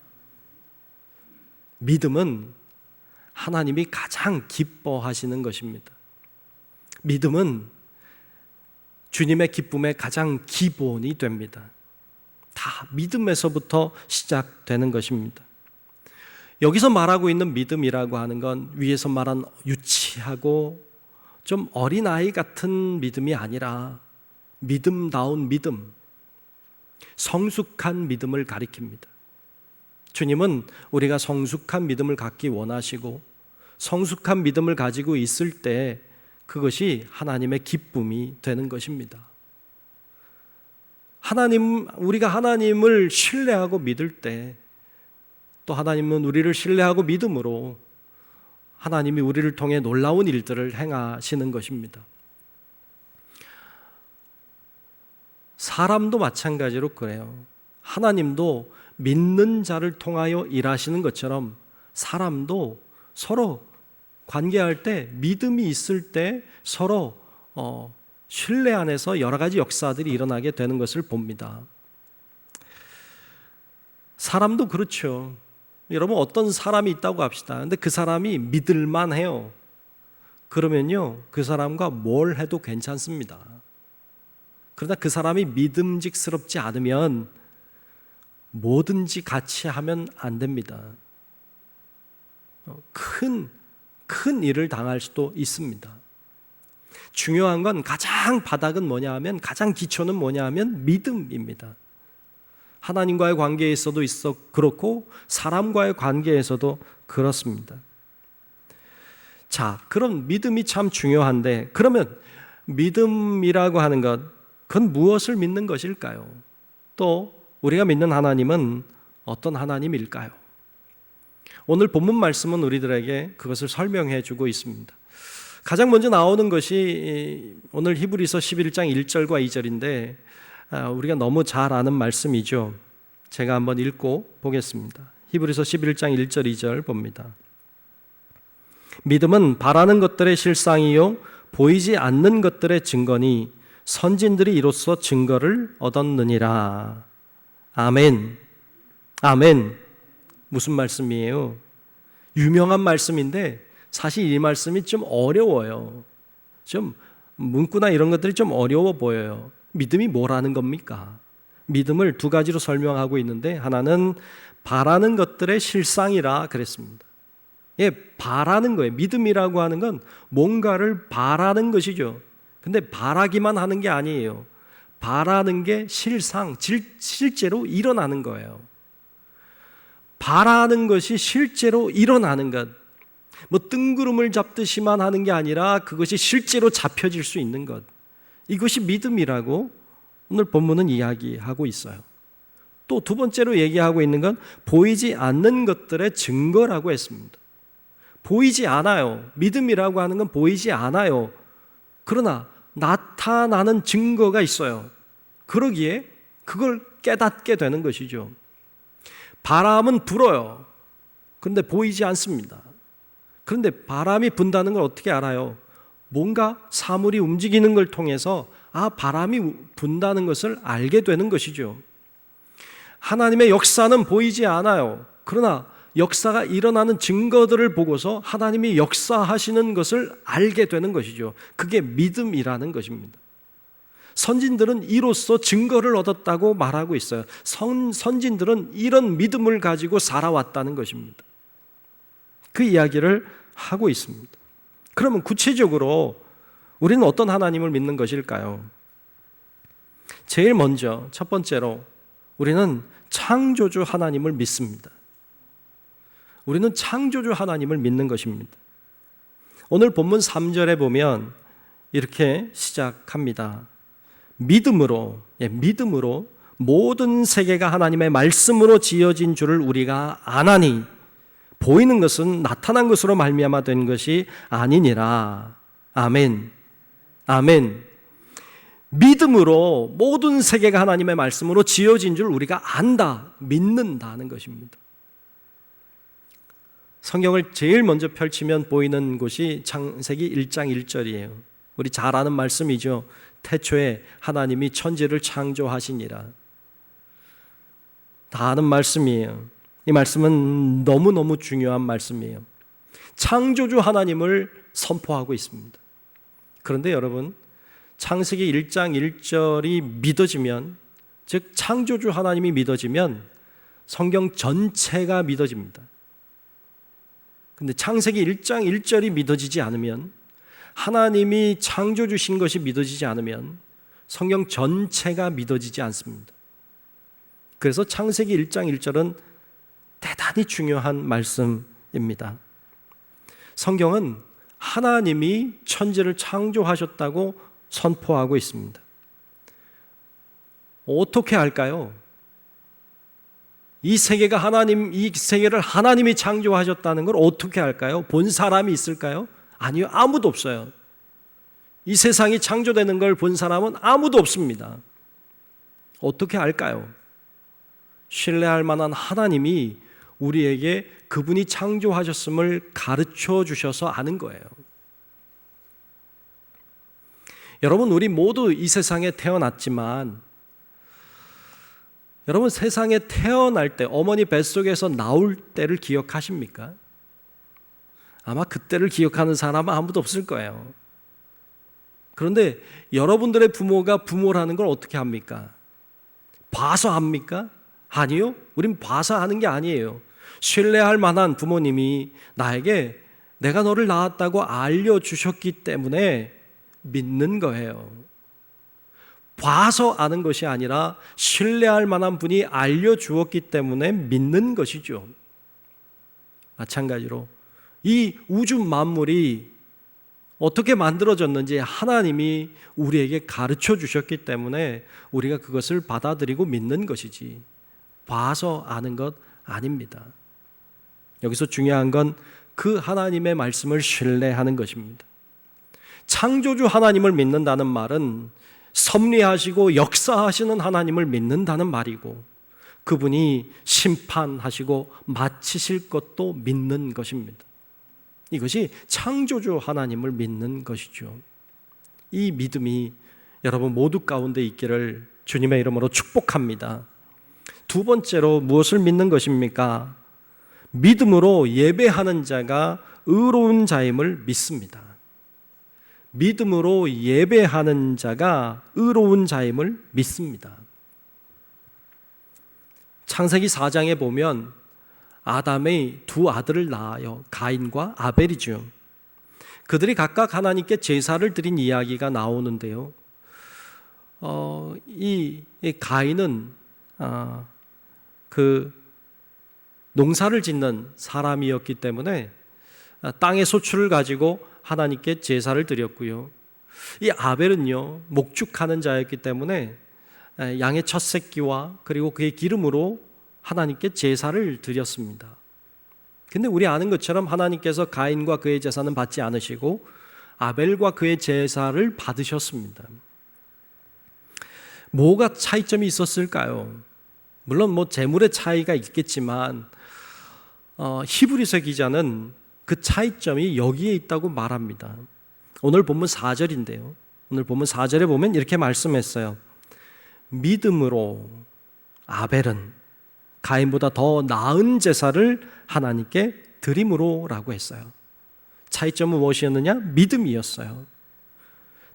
Speaker 10: 믿음은 하나님이 가장 기뻐하시는 것입니다. 믿음은 주님의 기쁨의 가장 기본이 됩니다. 다 믿음에서부터 시작되는 것입니다. 여기서 말하고 있는 믿음이라고 하는 건 위에서 말한 유치하고 좀 어린아이 같은 믿음이 아니라 믿음다운 믿음, 성숙한 믿음을 가리킵니다. 주님은 우리가 성숙한 믿음을 갖기 원하시고, 성숙한 믿음을 가지고 있을 때 그것이 하나님의 기쁨이 되는 것입니다. 우리가 하나님을 신뢰하고 믿을 때, 또 하나님은 우리를 신뢰하고 믿음으로 하나님이 우리를 통해 놀라운 일들을 행하시는 것입니다. 사람도 마찬가지로 그래요. 하나님도 믿는 자를 통하여 일하시는 것처럼 사람도 서로 관계할 때, 믿음이 있을 때 서로 신뢰 안에서 여러 가지 역사들이 일어나게 되는 것을 봅니다. 사람도 그렇죠. 여러분, 어떤 사람이 있다고 합시다. 근데 그 사람이 믿을만 해요. 그러면요, 그 사람과 뭘 해도 괜찮습니다. 그러나 그 사람이 믿음직스럽지 않으면 뭐든지 같이 하면 안 됩니다. 큰 일을 당할 수도 있습니다. 중요한 건 가장 바닥은 뭐냐 하면, 가장 기초는 뭐냐 하면 믿음입니다. 하나님과의 관계에서도 그렇고 사람과의 관계에서도 그렇습니다. 자, 그럼 믿음이 참 중요한데, 그러면 믿음이라고 하는 것, 그건 무엇을 믿는 것일까요? 또 우리가 믿는 하나님은 어떤 하나님일까요? 오늘 본문 말씀은 우리들에게 그것을 설명해 주고 있습니다. 가장 먼저 나오는 것이 오늘 히브리서 11장 1절과 2절인데 우리가 너무 잘 아는 말씀이죠. 제가 한번 읽고 보겠습니다. 히브리서 11장 1절 2절 봅니다. 믿음은 바라는 것들의 실상이요 보이지 않는 것들의 증거니 선진들이 이로써 증거를 얻었느니라. 아멘. 아멘. 무슨 말씀이에요? 유명한 말씀인데 사실 이 말씀이 좀 어려워요. 좀 문구나 이런 것들이 좀 어려워 보여요. 믿음이 뭐라는 겁니까? 믿음을 두 가지로 설명하고 있는데, 하나는 바라는 것들의 실상이라 그랬습니다. 예, 바라는 거예요. 믿음이라고 하는 건 뭔가를 바라는 것이죠. 근데 바라기만 하는 게 아니에요. 바라는 게 실제로 일어나는 거예요. 바라는 것이 실제로 일어나는 것, 뭐 뜬구름을 잡듯이만 하는 게 아니라 그것이 실제로 잡혀질 수 있는 것, 이것이 믿음이라고 오늘 본문은 이야기하고 있어요. 또 두 번째로 얘기하고 있는 건 보이지 않는 것들의 증거라고 했습니다. 보이지 않아요. 믿음이라고 하는 건 보이지 않아요. 그러나 나타나는 증거가 있어요. 그러기에 그걸 깨닫게 되는 것이죠. 바람은 불어요. 그런데 보이지 않습니다. 그런데 바람이 분다는 걸 어떻게 알아요? 뭔가 사물이 움직이는 걸 통해서 바람이 분다는 것을 알게 되는 것이죠. 하나님의 역사는 보이지 않아요. 그러나 역사가 일어나는 증거들을 보고서 하나님이 역사하시는 것을 알게 되는 것이죠. 그게 믿음이라는 것입니다. 선진들은 이로써 증거를 얻었다고 말하고 있어요. 선진들은 이런 믿음을 가지고 살아왔다는 것입니다. 그 이야기를 하고 있습니다. 그러면 구체적으로 우리는 어떤 하나님을 믿는 것일까요? 제일 먼저 첫 번째로 우리는 창조주 하나님을 믿습니다. 우리는 창조주 하나님을 믿는 것입니다. 오늘 본문 3절에 보면 이렇게 시작합니다. 믿음으로 모든 세계가 하나님의 말씀으로 지어진 줄을 우리가 아나니 보이는 것은 나타난 것으로 말미암아 된 것이 아니니라. 아멘. 아멘. 믿음으로 모든 세계가 하나님의 말씀으로 지어진 줄 우리가 안다, 믿는다는 것입니다. 성경을 제일 먼저 펼치면 보이는 곳이 창세기 1장 1절이에요. 우리 잘 아는 말씀이죠. 태초에 하나님이 천지를 창조하시니라. 다 아는 말씀이에요. 이 말씀은 너무너무 중요한 말씀이에요. 창조주 하나님을 선포하고 있습니다. 그런데 여러분, 창세기 1장 1절이 믿어지면, 즉 창조주 하나님이 믿어지면 성경 전체가 믿어집니다. 근데 창세기 1장 1절이 믿어지지 않으면, 하나님이 창조주신 것이 믿어지지 않으면 성경 전체가 믿어지지 않습니다. 그래서 창세기 1장 1절은 대단히 중요한 말씀입니다. 성경은 하나님이 천지를 창조하셨다고 선포하고 있습니다. 어떻게 할까요? 이 세계를 하나님이 창조하셨다는 걸 어떻게 할까요? 본 사람이 있을까요? 아니요, 아무도 없어요. 이 세상이 창조되는 걸 본 사람은 아무도 없습니다. 어떻게 할까요? 신뢰할 만한 하나님이 우리에게 그분이 창조하셨음을 가르쳐 주셔서 아는 거예요. 여러분, 우리 모두 이 세상에 태어났지만, 여러분 세상에 태어날 때 어머니 뱃속에서 나올 때를 기억하십니까? 아마 그때를 기억하는 사람은 아무도 없을 거예요. 그런데 여러분들의 부모가 부모라는 걸 어떻게 합니까? 봐서 합니까? 아니요. 우린 봐서 하는 게 아니에요. 신뢰할 만한 부모님이 나에게 내가 너를 낳았다고 알려주셨기 때문에 믿는 거예요. 봐서 아는 것이 아니라 신뢰할 만한 분이 알려주었기 때문에 믿는 것이죠. 마찬가지로 이 우주 만물이 어떻게 만들어졌는지 하나님이 우리에게 가르쳐 주셨기 때문에 우리가 그것을 받아들이고 믿는 것이지, 봐서 아는 것 아닙니다. 여기서 중요한 건 그 하나님의 말씀을 신뢰하는 것입니다. 창조주 하나님을 믿는다는 말은 섭리하시고 역사하시는 하나님을 믿는다는 말이고, 그분이 심판하시고 마치실 것도 믿는 것입니다. 이것이 창조주 하나님을 믿는 것이죠. 이 믿음이 여러분 모두 가운데 있기를 주님의 이름으로 축복합니다. 두 번째로 무엇을 믿는 것입니까? 믿음으로 예배하는 자가 의로운 자임을 믿습니다. 믿음으로 예배하는 자가 의로운 자임을 믿습니다. 창세기 4장에 보면 아담의 두 아들을 낳아요. 가인과 아벨이죠. 그들이 각각 하나님께 제사를 드린 이야기가 나오는데요. 이 가인은 그 농사를 짓는 사람이었기 때문에 땅의 소출을 가지고 하나님께 제사를 드렸고요. 이 아벨은요, 목축하는 자였기 때문에 양의 첫 새끼와 그리고 그의 기름으로 하나님께 제사를 드렸습니다. 근데 우리 아는 것처럼 하나님께서 가인과 그의 제사는 받지 않으시고 아벨과 그의 제사를 받으셨습니다. 뭐가 차이점이 있었을까요? 물론 재물의 차이가 있겠지만 히브리서 기자는 그 차이점이 여기에 있다고 말합니다. 오늘 본문 4절인데요. 오늘 본문 4절에 보면 이렇게 말씀했어요. 믿음으로 아벨은 가인보다 더 나은 제사를 하나님께 드림으로라고 했어요. 차이점은 무엇이었느냐? 믿음이었어요.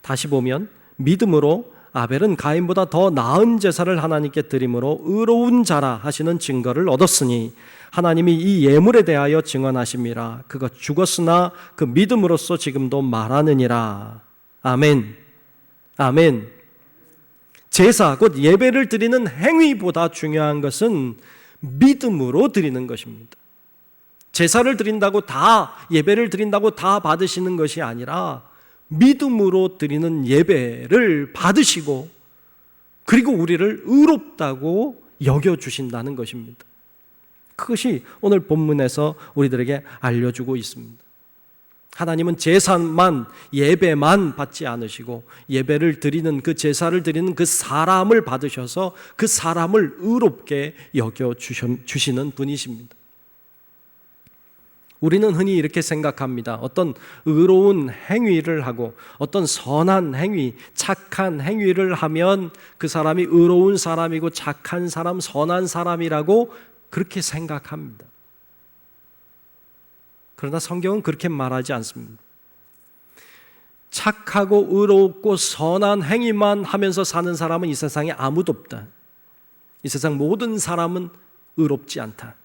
Speaker 10: 다시 보면 믿음으로 아벨은 가인보다 더 나은 제사를 하나님께 드림으로 의로운 자라 하시는 증거를 얻었으니 하나님이 이 예물에 대하여 증언하심이라. 그가 죽었으나 그 믿음으로써 지금도 말하느니라. 아멘. 아멘. 제사 곧 예배를 드리는 행위보다 중요한 것은 믿음으로 드리는 것입니다. 제사를 드린다고 다, 예배를 드린다고 다 받으시는 것이 아니라 믿음으로 드리는 예배를 받으시고 그리고 우리를 의롭다고 여겨주신다는 것입니다. 그것이 오늘 본문에서 우리들에게 알려주고 있습니다. 하나님은 제사만, 예배만 받지 않으시고 예배를 드리는 그 제사를 드리는 그 사람을 받으셔서 그 사람을 의롭게 여겨주시는 분이십니다. 우리는 흔히 이렇게 생각합니다. 어떤 의로운 행위를 하고 어떤 선한 행위, 착한 행위를 하면 그 사람이 의로운 사람이고 착한 사람, 선한 사람이라고 그렇게 생각합니다. 그러나 성경은 그렇게 말하지 않습니다. 착하고 의롭고 선한 행위만 하면서 사는 사람은 이 세상에 아무도 없다. 이 세상 모든 사람은 의롭지 않다.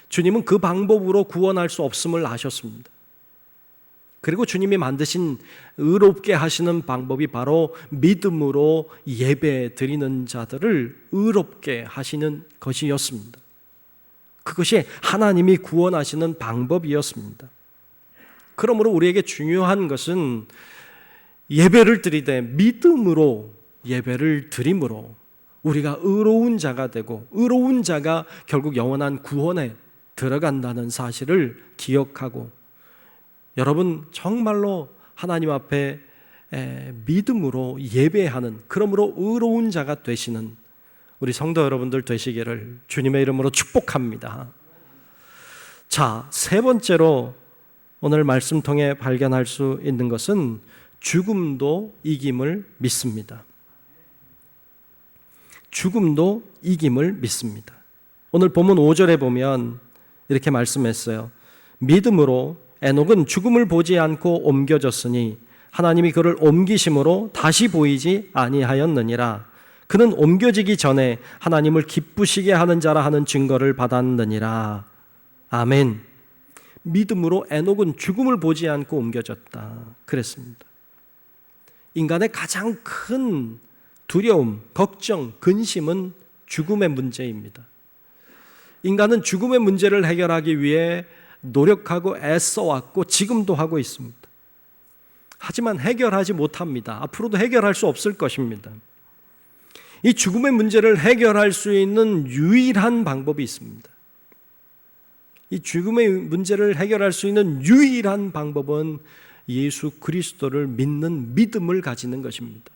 Speaker 10: 주님은 그 방법으로 구원할 수 없음을 아셨습니다. 그리고 주님이 만드신 의롭게 하시는 방법이 바로 믿음으로 예배 드리는 자들을 의롭게 하시는 것이었습니다. 그것이 하나님이 구원하시는 방법이었습니다. 그러므로 우리에게 중요한 것은 예배를 드리되 믿음으로 예배를 드림으로 우리가 의로운 자가 되고 의로운 자가 결국 영원한 구원에 들어간다는 사실을 기억하고 여러분 정말로 하나님 앞에 믿음으로 예배하는 그러므로 의로운 자가 되시는 우리 성도 여러분들 되시기를 주님의 이름으로 축복합니다. 자, 세 번째로 오늘 말씀 통해 발견할 수 있는 것은 죽음도 이김을 믿습니다. 죽음도 이김을 믿습니다. 오늘 본문 5절에 보면 이렇게 말씀했어요. 믿음으로 에녹은 죽음을 보지 않고 옮겨졌으니 하나님이 그를 옮기심으로 다시 보이지 아니하였느니라. 그는 옮겨지기 전에 하나님을 기쁘시게 하는 자라 하는 증거를 받았느니라. 아멘. 믿음으로 에녹은 죽음을 보지 않고 옮겨졌다. 그랬습니다. 인간의 가장 큰 두려움, 걱정, 근심은 죽음의 문제입니다. 인간은 죽음의 문제를 해결하기 위해 노력하고 애써왔고 지금도 하고 있습니다. 하지만 해결하지 못합니다. 앞으로도 해결할 수 없을 것입니다. 이 죽음의 문제를 해결할 수 있는 유일한 방법이 있습니다. 이 죽음의 문제를 해결할 수 있는 유일한 방법은 예수 그리스도를 믿는 믿음을 가지는 것입니다.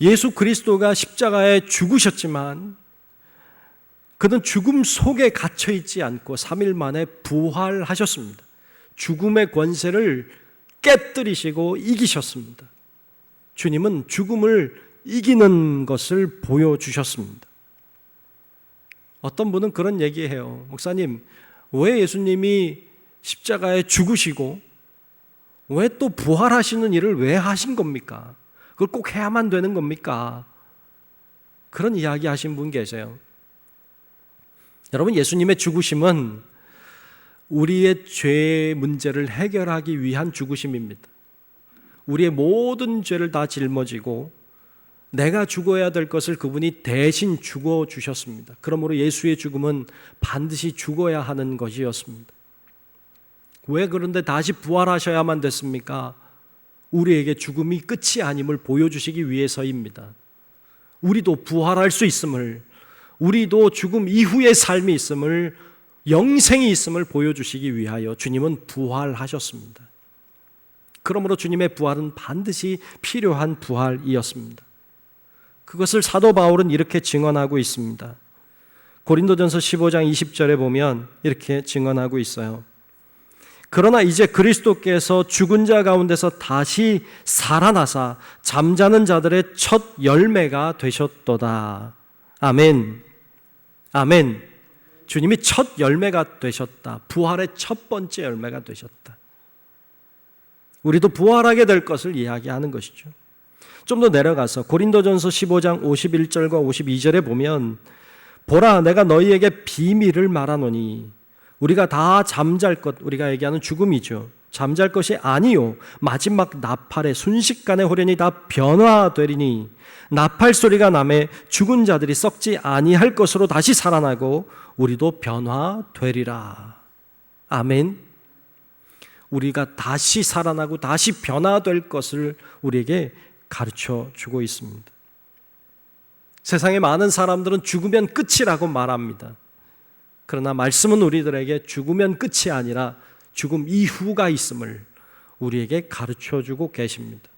Speaker 10: 예수 그리스도가 십자가에 죽으셨지만 그는 죽음 속에 갇혀 있지 않고 3일 만에 부활하셨습니다. 죽음의 권세를 깨뜨리시고 이기셨습니다. 주님은 죽음을 이기는 것을 보여주셨습니다. 어떤 분은 그런 얘기해요. 목사님, 왜 예수님이 십자가에 죽으시고 왜 또 부활하시는 일을 왜 하신 겁니까? 그걸 꼭 해야만 되는 겁니까? 그런 이야기 하신 분 계세요. 여러분, 예수님의 죽으심은 우리의 죄의 문제를 해결하기 위한 죽으심입니다. 우리의 모든 죄를 다 짊어지고 내가 죽어야 될 것을 그분이 대신 죽어주셨습니다. 그러므로 예수의 죽음은 반드시 죽어야 하는 것이었습니다. 왜 그런데 다시 부활하셔야만 됐습니까? 우리에게 죽음이 끝이 아님을 보여주시기 위해서입니다. 우리도 부활할 수 있음을, 우리도 죽음 이후의 삶이 있음을, 영생이 있음을 보여주시기 위하여 주님은 부활하셨습니다. 그러므로 주님의 부활은 반드시 필요한 부활이었습니다. 그것을 사도 바울은 이렇게 증언하고 있습니다. 고린도전서 15장 20절에 보면 이렇게 증언하고 있어요. 그러나 이제 그리스도께서 죽은 자 가운데서 다시 살아나사 잠자는 자들의 첫 열매가 되셨도다. 아멘. 아멘. 주님이 첫 열매가 되셨다. 부활의 첫 번째 열매가 되셨다. 우리도 부활하게 될 것을 이야기하는 것이죠. 좀 더 내려가서 고린도전서 15장 51절과 52절에 보면 보라 내가 너희에게 비밀을 말하노니 우리가 다 잠잘 것, 우리가 얘기하는 죽음이죠. 잠잘 것이 아니요 마지막 나팔의 순식간에 호련히 다 변화되리니 나팔 소리가 나매 죽은 자들이 썩지 아니할 것으로 다시 살아나고 우리도 변화되리라. 아멘. 우리가 다시 살아나고 다시 변화될 것을 우리에게 가르쳐 주고 있습니다. 세상의 많은 사람들은 죽으면 끝이라고 말합니다. 그러나 말씀은 우리들에게 죽으면 끝이 아니라 죽음 이후가 있음을 우리에게 가르쳐 주고 계십니다.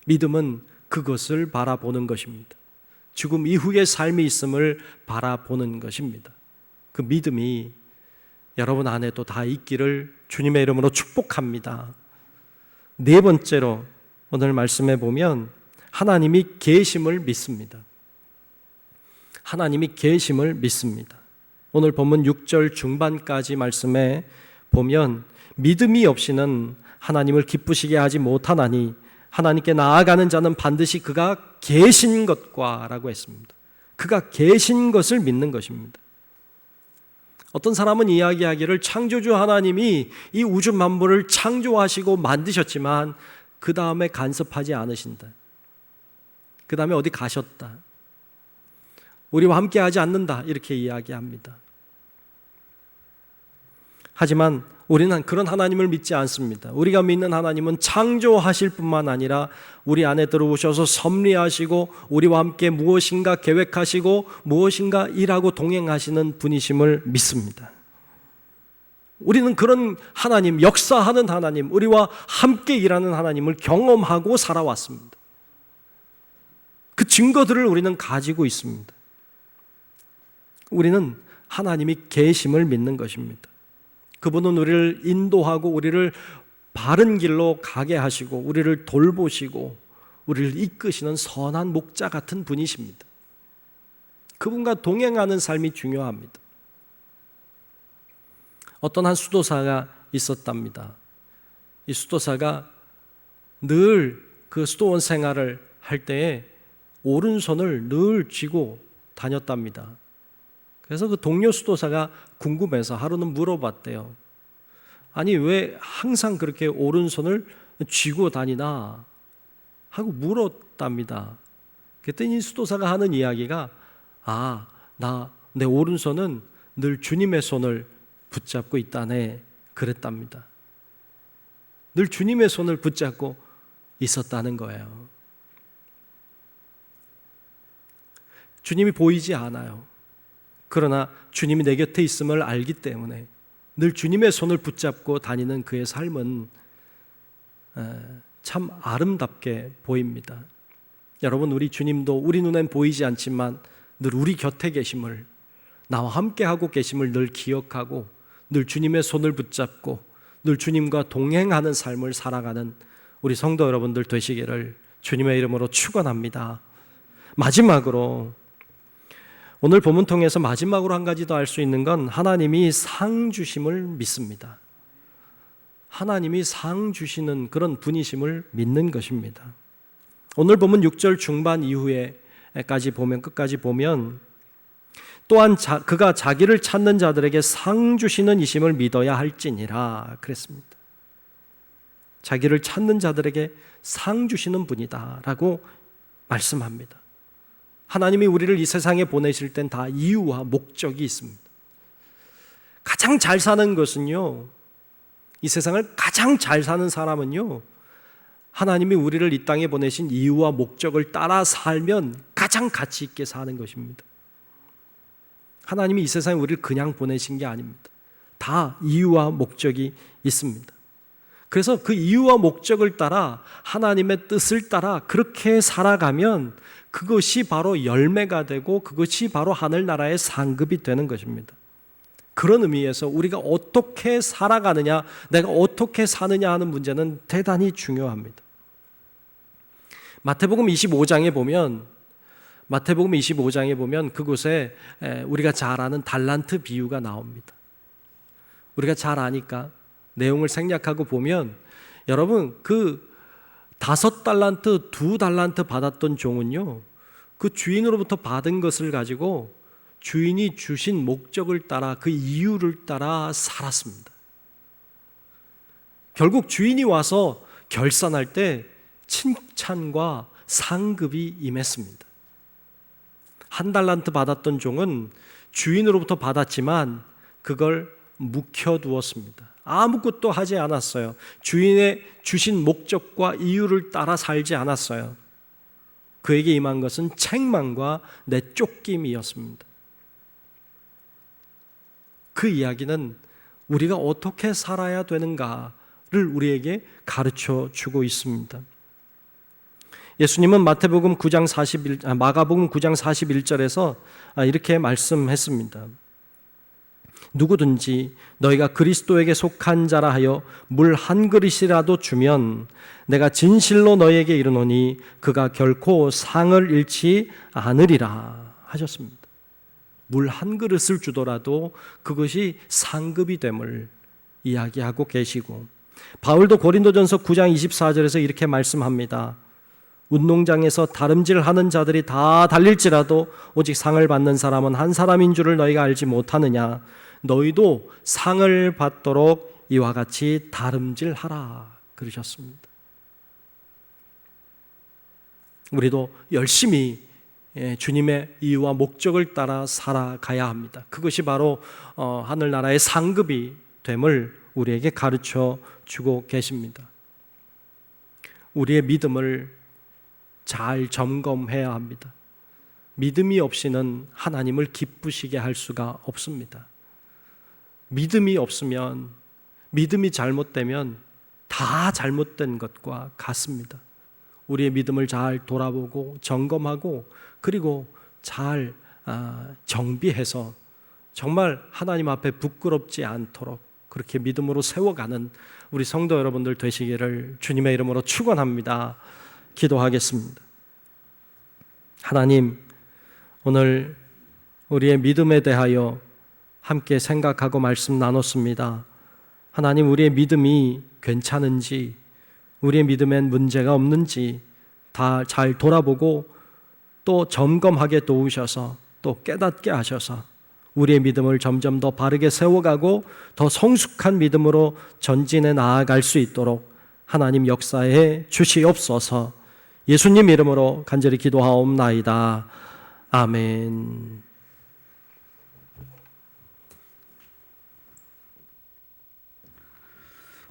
Speaker 10: 믿음은 그것을 바라보는 것입니다. 죽음 이후의 삶이 있음을 바라보는 것입니다. 그 믿음이 여러분 안에도 다 있기를 주님의 이름으로 축복합니다. 네 번째로 오늘 말씀에 보면 하나님이 계심을 믿습니다. 하나님이 계심을 믿습니다. 오늘 본문 6절 중반까지 말씀에 보면 믿음이 없이는 하나님을 기쁘시게 하지 못하나니 하나님께 나아가는 자는 반드시 그가 계신 것과 라고 했습니다. 그가 계신 것을 믿는 것입니다. 어떤 사람은 이야기하기를 창조주 하나님이 이 우주 만물을 창조하시고 만드셨지만 그 다음에 간섭하지 않으신다. 그 다음에 어디 가셨다. 우리와 함께 하지 않는다. 이렇게 이야기합니다. 하지만 우리는 그런 하나님을 믿지 않습니다. 우리가 믿는 하나님은 창조하실 뿐만 아니라 우리 안에 들어오셔서 섭리하시고 우리와 함께 무엇인가 계획하시고 무엇인가 일하고 동행하시는 분이심을 믿습니다. 우리는 그런 하나님, 역사하는 하나님, 우리와 함께 일하는 하나님을 경험하고 살아왔습니다. 그 증거들을 우리는 가지고 있습니다. 우리는 하나님이 계심을 믿는 것입니다. 그분은 우리를 인도하고 우리를 바른 길로 가게 하시고 우리를 돌보시고 우리를 이끄시는 선한 목자 같은 분이십니다. 그분과 동행하는 삶이 중요합니다. 어떤 한 수도사가 있었답니다. 이 수도사가 늘 그 수도원 생활을 할 때에 오른손을 늘 쥐고 다녔답니다. 그래서 그 동료 수도사가 궁금해서 하루는 물어봤대요. 아니 왜 항상 그렇게 오른손을 쥐고 다니나 하고 물었답니다. 그랬더니 수도사가 하는 이야기가 나 내 오른손은 늘 주님의 손을 붙잡고 있다네 그랬답니다. 늘 주님의 손을 붙잡고 있었다는 거예요. 주님이 보이지 않아요. 그러나 주님이 내 곁에 있음을 알기 때문에 늘 주님의 손을 붙잡고 다니는 그의 삶은 참 아름답게 보입니다. 여러분, 우리 주님도 우리 눈엔 보이지 않지만 늘 우리 곁에 계심을, 나와 함께하고 계심을 늘 기억하고 늘 주님의 손을 붙잡고 늘 주님과 동행하는 삶을 살아가는 우리 성도 여러분들 되시기를 주님의 이름으로 축원합니다. 마지막으로 오늘 본문 통해서 마지막으로 한 가지 더 알 수 있는 건 하나님이 상 주심을 믿습니다. 하나님이 상 주시는 그런 분이심을 믿는 것입니다. 오늘 본문 6절 중반 이후에까지 보면 끝까지 보면 또한 그가 자기를 찾는 자들에게 상 주시는 이심을 믿어야 할지니라 그랬습니다. 자기를 찾는 자들에게 상 주시는 분이다라고 말씀합니다. 하나님이 우리를 이 세상에 보내실 땐 다 이유와 목적이 있습니다. 가장 잘 사는 것은요, 이 세상을 가장 잘 사는 사람은요, 하나님이 우리를 이 땅에 보내신 이유와 목적을 따라 살면 가장 가치 있게 사는 것입니다. 하나님이 이 세상에 우리를 그냥 보내신 게 아닙니다. 다 이유와 목적이 있습니다. 그래서 그 이유와 목적을 따라 하나님의 뜻을 따라 그렇게 살아가면 그것이 바로 열매가 되고 그것이 바로 하늘나라의 상급이 되는 것입니다. 그런 의미에서 우리가 어떻게 살아가느냐, 내가 어떻게 사느냐 하는 문제는 대단히 중요합니다. 마태복음 25장에 보면 마태복음 25장에 보면 그곳에 우리가 잘 아는 달란트 비유가 나옵니다. 우리가 잘 아니까 내용을 생략하고 보면, 여러분, 그 5달란트, 2달란트 받았던 종은요, 그 주인으로부터 받은 것을 가지고 주인이 주신 목적을 따라, 그 이유를 따라 살았습니다. 결국 주인이 와서 결산할 때 칭찬과 상급이 임했습니다. 1달란트 받았던 종은 주인으로부터 받았지만 그걸 묵혀두었습니다. 아무것도 하지 않았어요. 주인의 주신 목적과 이유를 따라 살지 않았어요. 그에게 임한 것은 책망과 내쫓김이었습니다. 그 이야기는 우리가 어떻게 살아야 되는가를 우리에게 가르쳐 주고 있습니다. 예수님은 마가복음 9장 41절에서 이렇게 말씀했습니다. 누구든지 너희가 그리스도에게 속한 자라 하여 물 한 그릇이라도 주면 내가 진실로 너희에게 이르노니 그가 결코 상을 잃지 않으리라 하셨습니다. 물 한 그릇을 주더라도 그것이 상급이 됨을 이야기하고 계시고, 바울도 고린도전서 9장 24절에서 이렇게 말씀합니다. 운동장에서 다름질하는 자들이 다 달릴지라도 오직 상을 받는 사람은 한 사람인 줄을 너희가 알지 못하느냐. 너희도 상을 받도록 이와 같이 다름질하라 그러셨습니다. 우리도 열심히 주님의 이유와 목적을 따라 살아가야 합니다. 그것이 바로 하늘나라의 상급이 됨을 우리에게 가르쳐 주고 계십니다. 우리의 믿음을 잘 점검해야 합니다. 믿음이 없이는 하나님을 기쁘시게 할 수가 없습니다. 믿음이 없으면, 믿음이 잘못되면 다 잘못된 것과 같습니다. 우리의 믿음을 잘 돌아보고 점검하고 그리고 잘 정비해서 정말 하나님 앞에 부끄럽지 않도록 그렇게 믿음으로 세워가는 우리 성도 여러분들 되시기를 주님의 이름으로 축원합니다. 기도하겠습니다. 하나님, 오늘 우리의 믿음에 대하여 함께 생각하고 말씀 나눴습니다. 하나님, 우리의 믿음이 괜찮은지, 우리의 믿음엔 문제가 없는지 다 잘 돌아보고 또 점검하게 도우셔서 또 깨닫게 하셔서 우리의 믿음을 점점 더 바르게 세워가고 더 성숙한 믿음으로 전진해 나아갈 수 있도록 하나님 역사해 주시옵소서. 예수님 이름으로 간절히 기도하옵나이다. 아멘.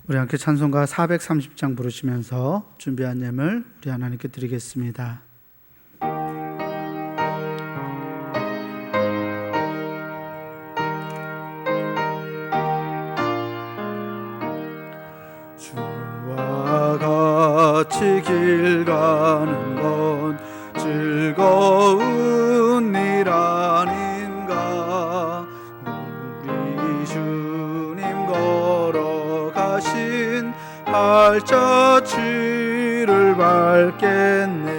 Speaker 1: 우리 함께 찬송가 430장 부르시면서 준비한 예물 우리 하나님께 드리겠습니다. 주와 같이 길 가는 건 즐거운 일 아닌가. 우리 주님 걸어가신 발자취를 밟겠네.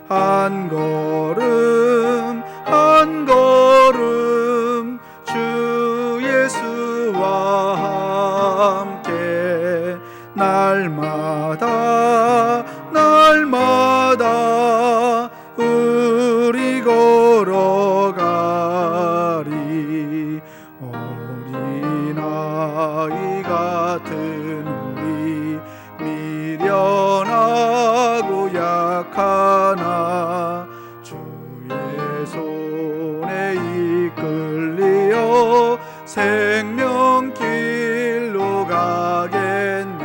Speaker 1: 한 걸음 한 걸음 주 예수와 함께 날마다 날마다 우리 걸어가리. 어린아이 같은 우리 미련하고 약하나 주의 손에 이끌리어 생명길로 가겠네.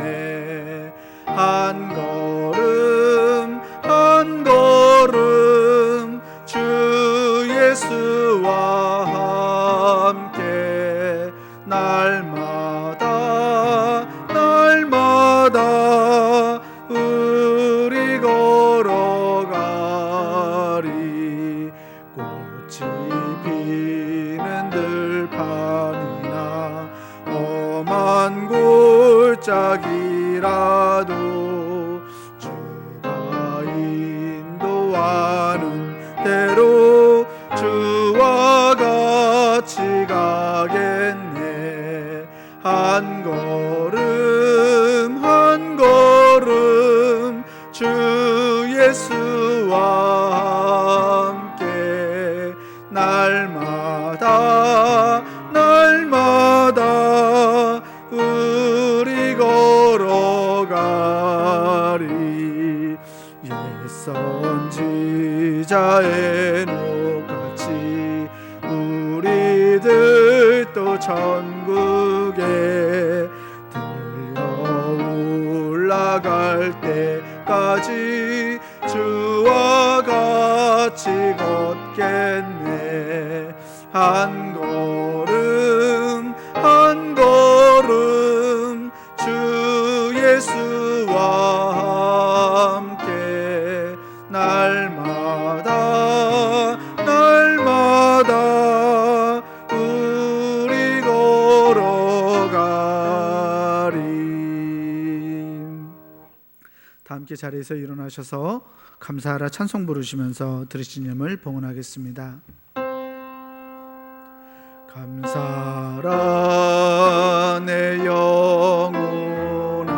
Speaker 1: 한 걸음 한 걸음 주 예수와 함께 날마다 날마다 우리 걸어가리. 꽃이 피는 들판이나 험한 골짜기라도 주가 인도하는 의자에 녹같이 우리들도 천국에 들려 올라갈 때까지 주와 같이 걷겠네. 한 걸음 한 걸음 주 예수와 함께 날마다 날마다 우리 걸어가리. 다 함께 자리에서 일어나셔서 감사하라 찬송 부르시면서 들으신 예물 봉헌하겠습니다. 감사라 내 영혼아,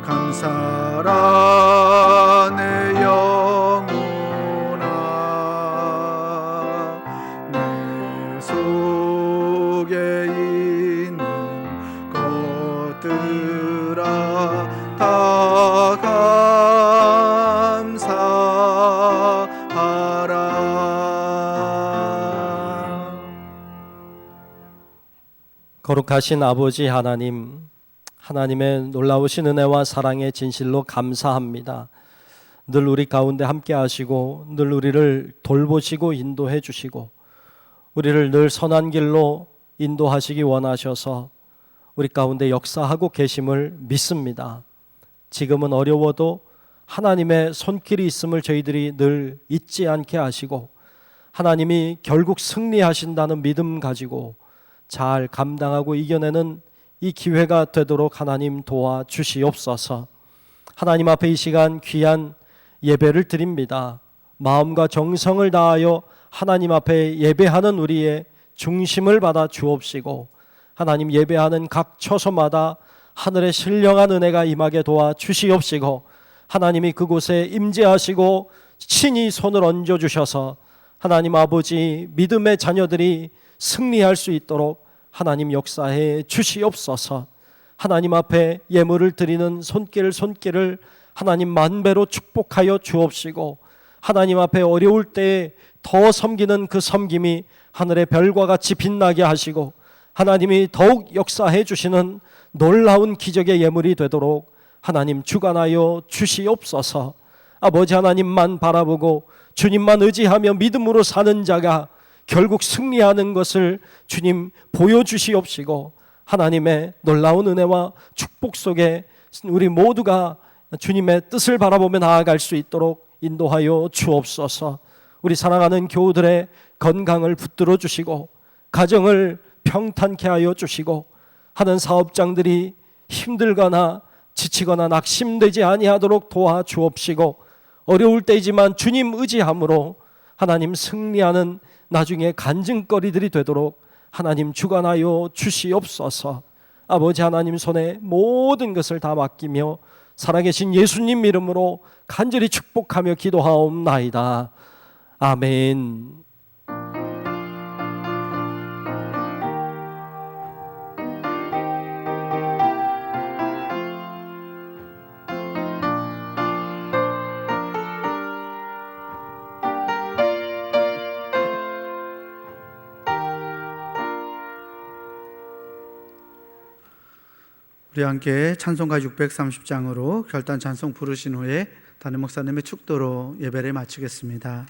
Speaker 1: 감사라 내 영혼아, 내 속에 있는 것들아 다 감사하라.
Speaker 10: 거룩하신 아버지 하나님, 하나님의 놀라우신 은혜와 사랑에 진실로 감사합니다. 늘 우리 가운데 함께 하시고 늘 우리를 돌보시고 인도해 주시고 우리를 늘 선한 길로 인도하시기 원하셔서 우리 가운데 역사하고 계심을 믿습니다. 지금은 어려워도 하나님의 손길이 있음을 저희들이 늘 잊지 않게 하시고 하나님이 결국 승리하신다는 믿음 가지고 잘 감당하고 이겨내는 이 기회가 되도록 하나님 도와주시옵소서. 하나님 앞에 이 시간 귀한 예배를 드립니다. 마음과 정성을 다하여 하나님 앞에 예배하는 우리의 중심을 받아 주옵시고 하나님 예배하는 각 처소마다 하늘의 신령한 은혜가 임하게 도와주시옵시고 하나님이 그곳에 임재하시고 친히 손을 얹어주셔서 하나님 아버지 믿음의 자녀들이 승리할 수 있도록 하나님 역사해 주시옵소서. 하나님 앞에 예물을 드리는 손길을 하나님 만배로 축복하여 주옵시고 하나님 앞에 어려울 때에 더 섬기는 그 섬김이 하늘의 별과 같이 빛나게 하시고 하나님이 더욱 역사해 주시는 놀라운 기적의 예물이 되도록 하나님 주관하여 주시옵소서. 아버지 하나님만 바라보고 주님만 의지하며 믿음으로 사는 자가 결국 승리하는 것을 주님 보여주시옵시고 하나님의 놀라운 은혜와 축복 속에 우리 모두가 주님의 뜻을 바라보며 나아갈 수 있도록 인도하여 주옵소서. 우리 사랑하는 교우들의 건강을 붙들어 주시고 가정을 평탄케 하여 주시고 하는 사업장들이 힘들거나 지치거나 낙심되지 아니하도록 도와주옵시고 어려울 때이지만 주님 의지함으로 하나님 승리하는 나중에 간증거리들이 되도록 하나님 주관하여 주시옵소서. 아버지 하나님 손에 모든 것을 다 맡기며 살아계신 예수님 이름으로 간절히 축복하며 기도하옵나이다. 아멘.
Speaker 1: 우리 함께 찬송가 630장으로 결단 찬송 부르신 후에 담임 목사님의 축도로 예배를 마치겠습니다.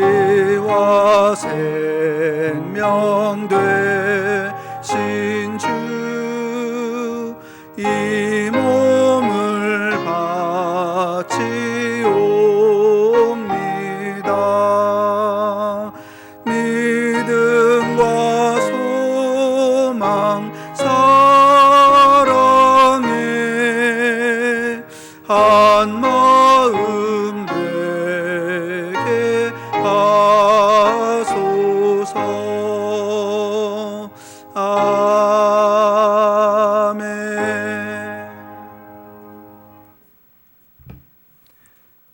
Speaker 1: 진리와 생명 되신 주 이 몸을 바치옵니다. 믿음과 소망 사랑에 한 마음 되게 하소서.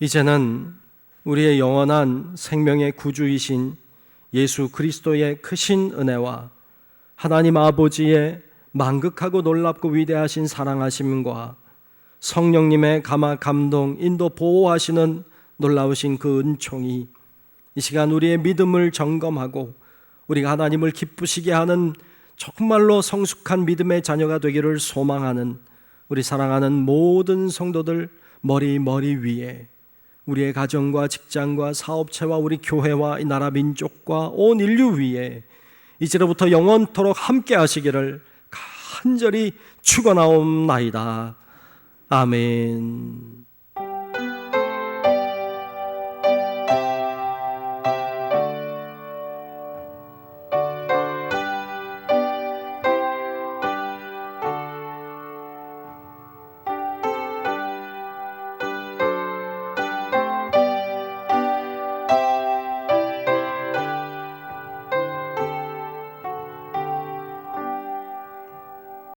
Speaker 10: 이제는 우리의 영원한 생명의 구주이신 예수 그리스도의 크신 은혜와 하나님 아버지의 만극하고 놀랍고 위대하신 사랑하심과 성령님의 감화 감동 인도 보호하시는 놀라우신 그 은총이 이 시간 우리의 믿음을 점검하고 우리가 하나님을 기쁘시게 하는 정말로 성숙한 믿음의 자녀가 되기를 소망하는 우리 사랑하는 모든 성도들 머리 위에 우리의 가정과 직장과 사업체와 우리 교회와 이 나라 민족과 온 인류 위에 이제로부터 영원토록 함께 하시기를 간절히 축원하옵나이다. 아멘.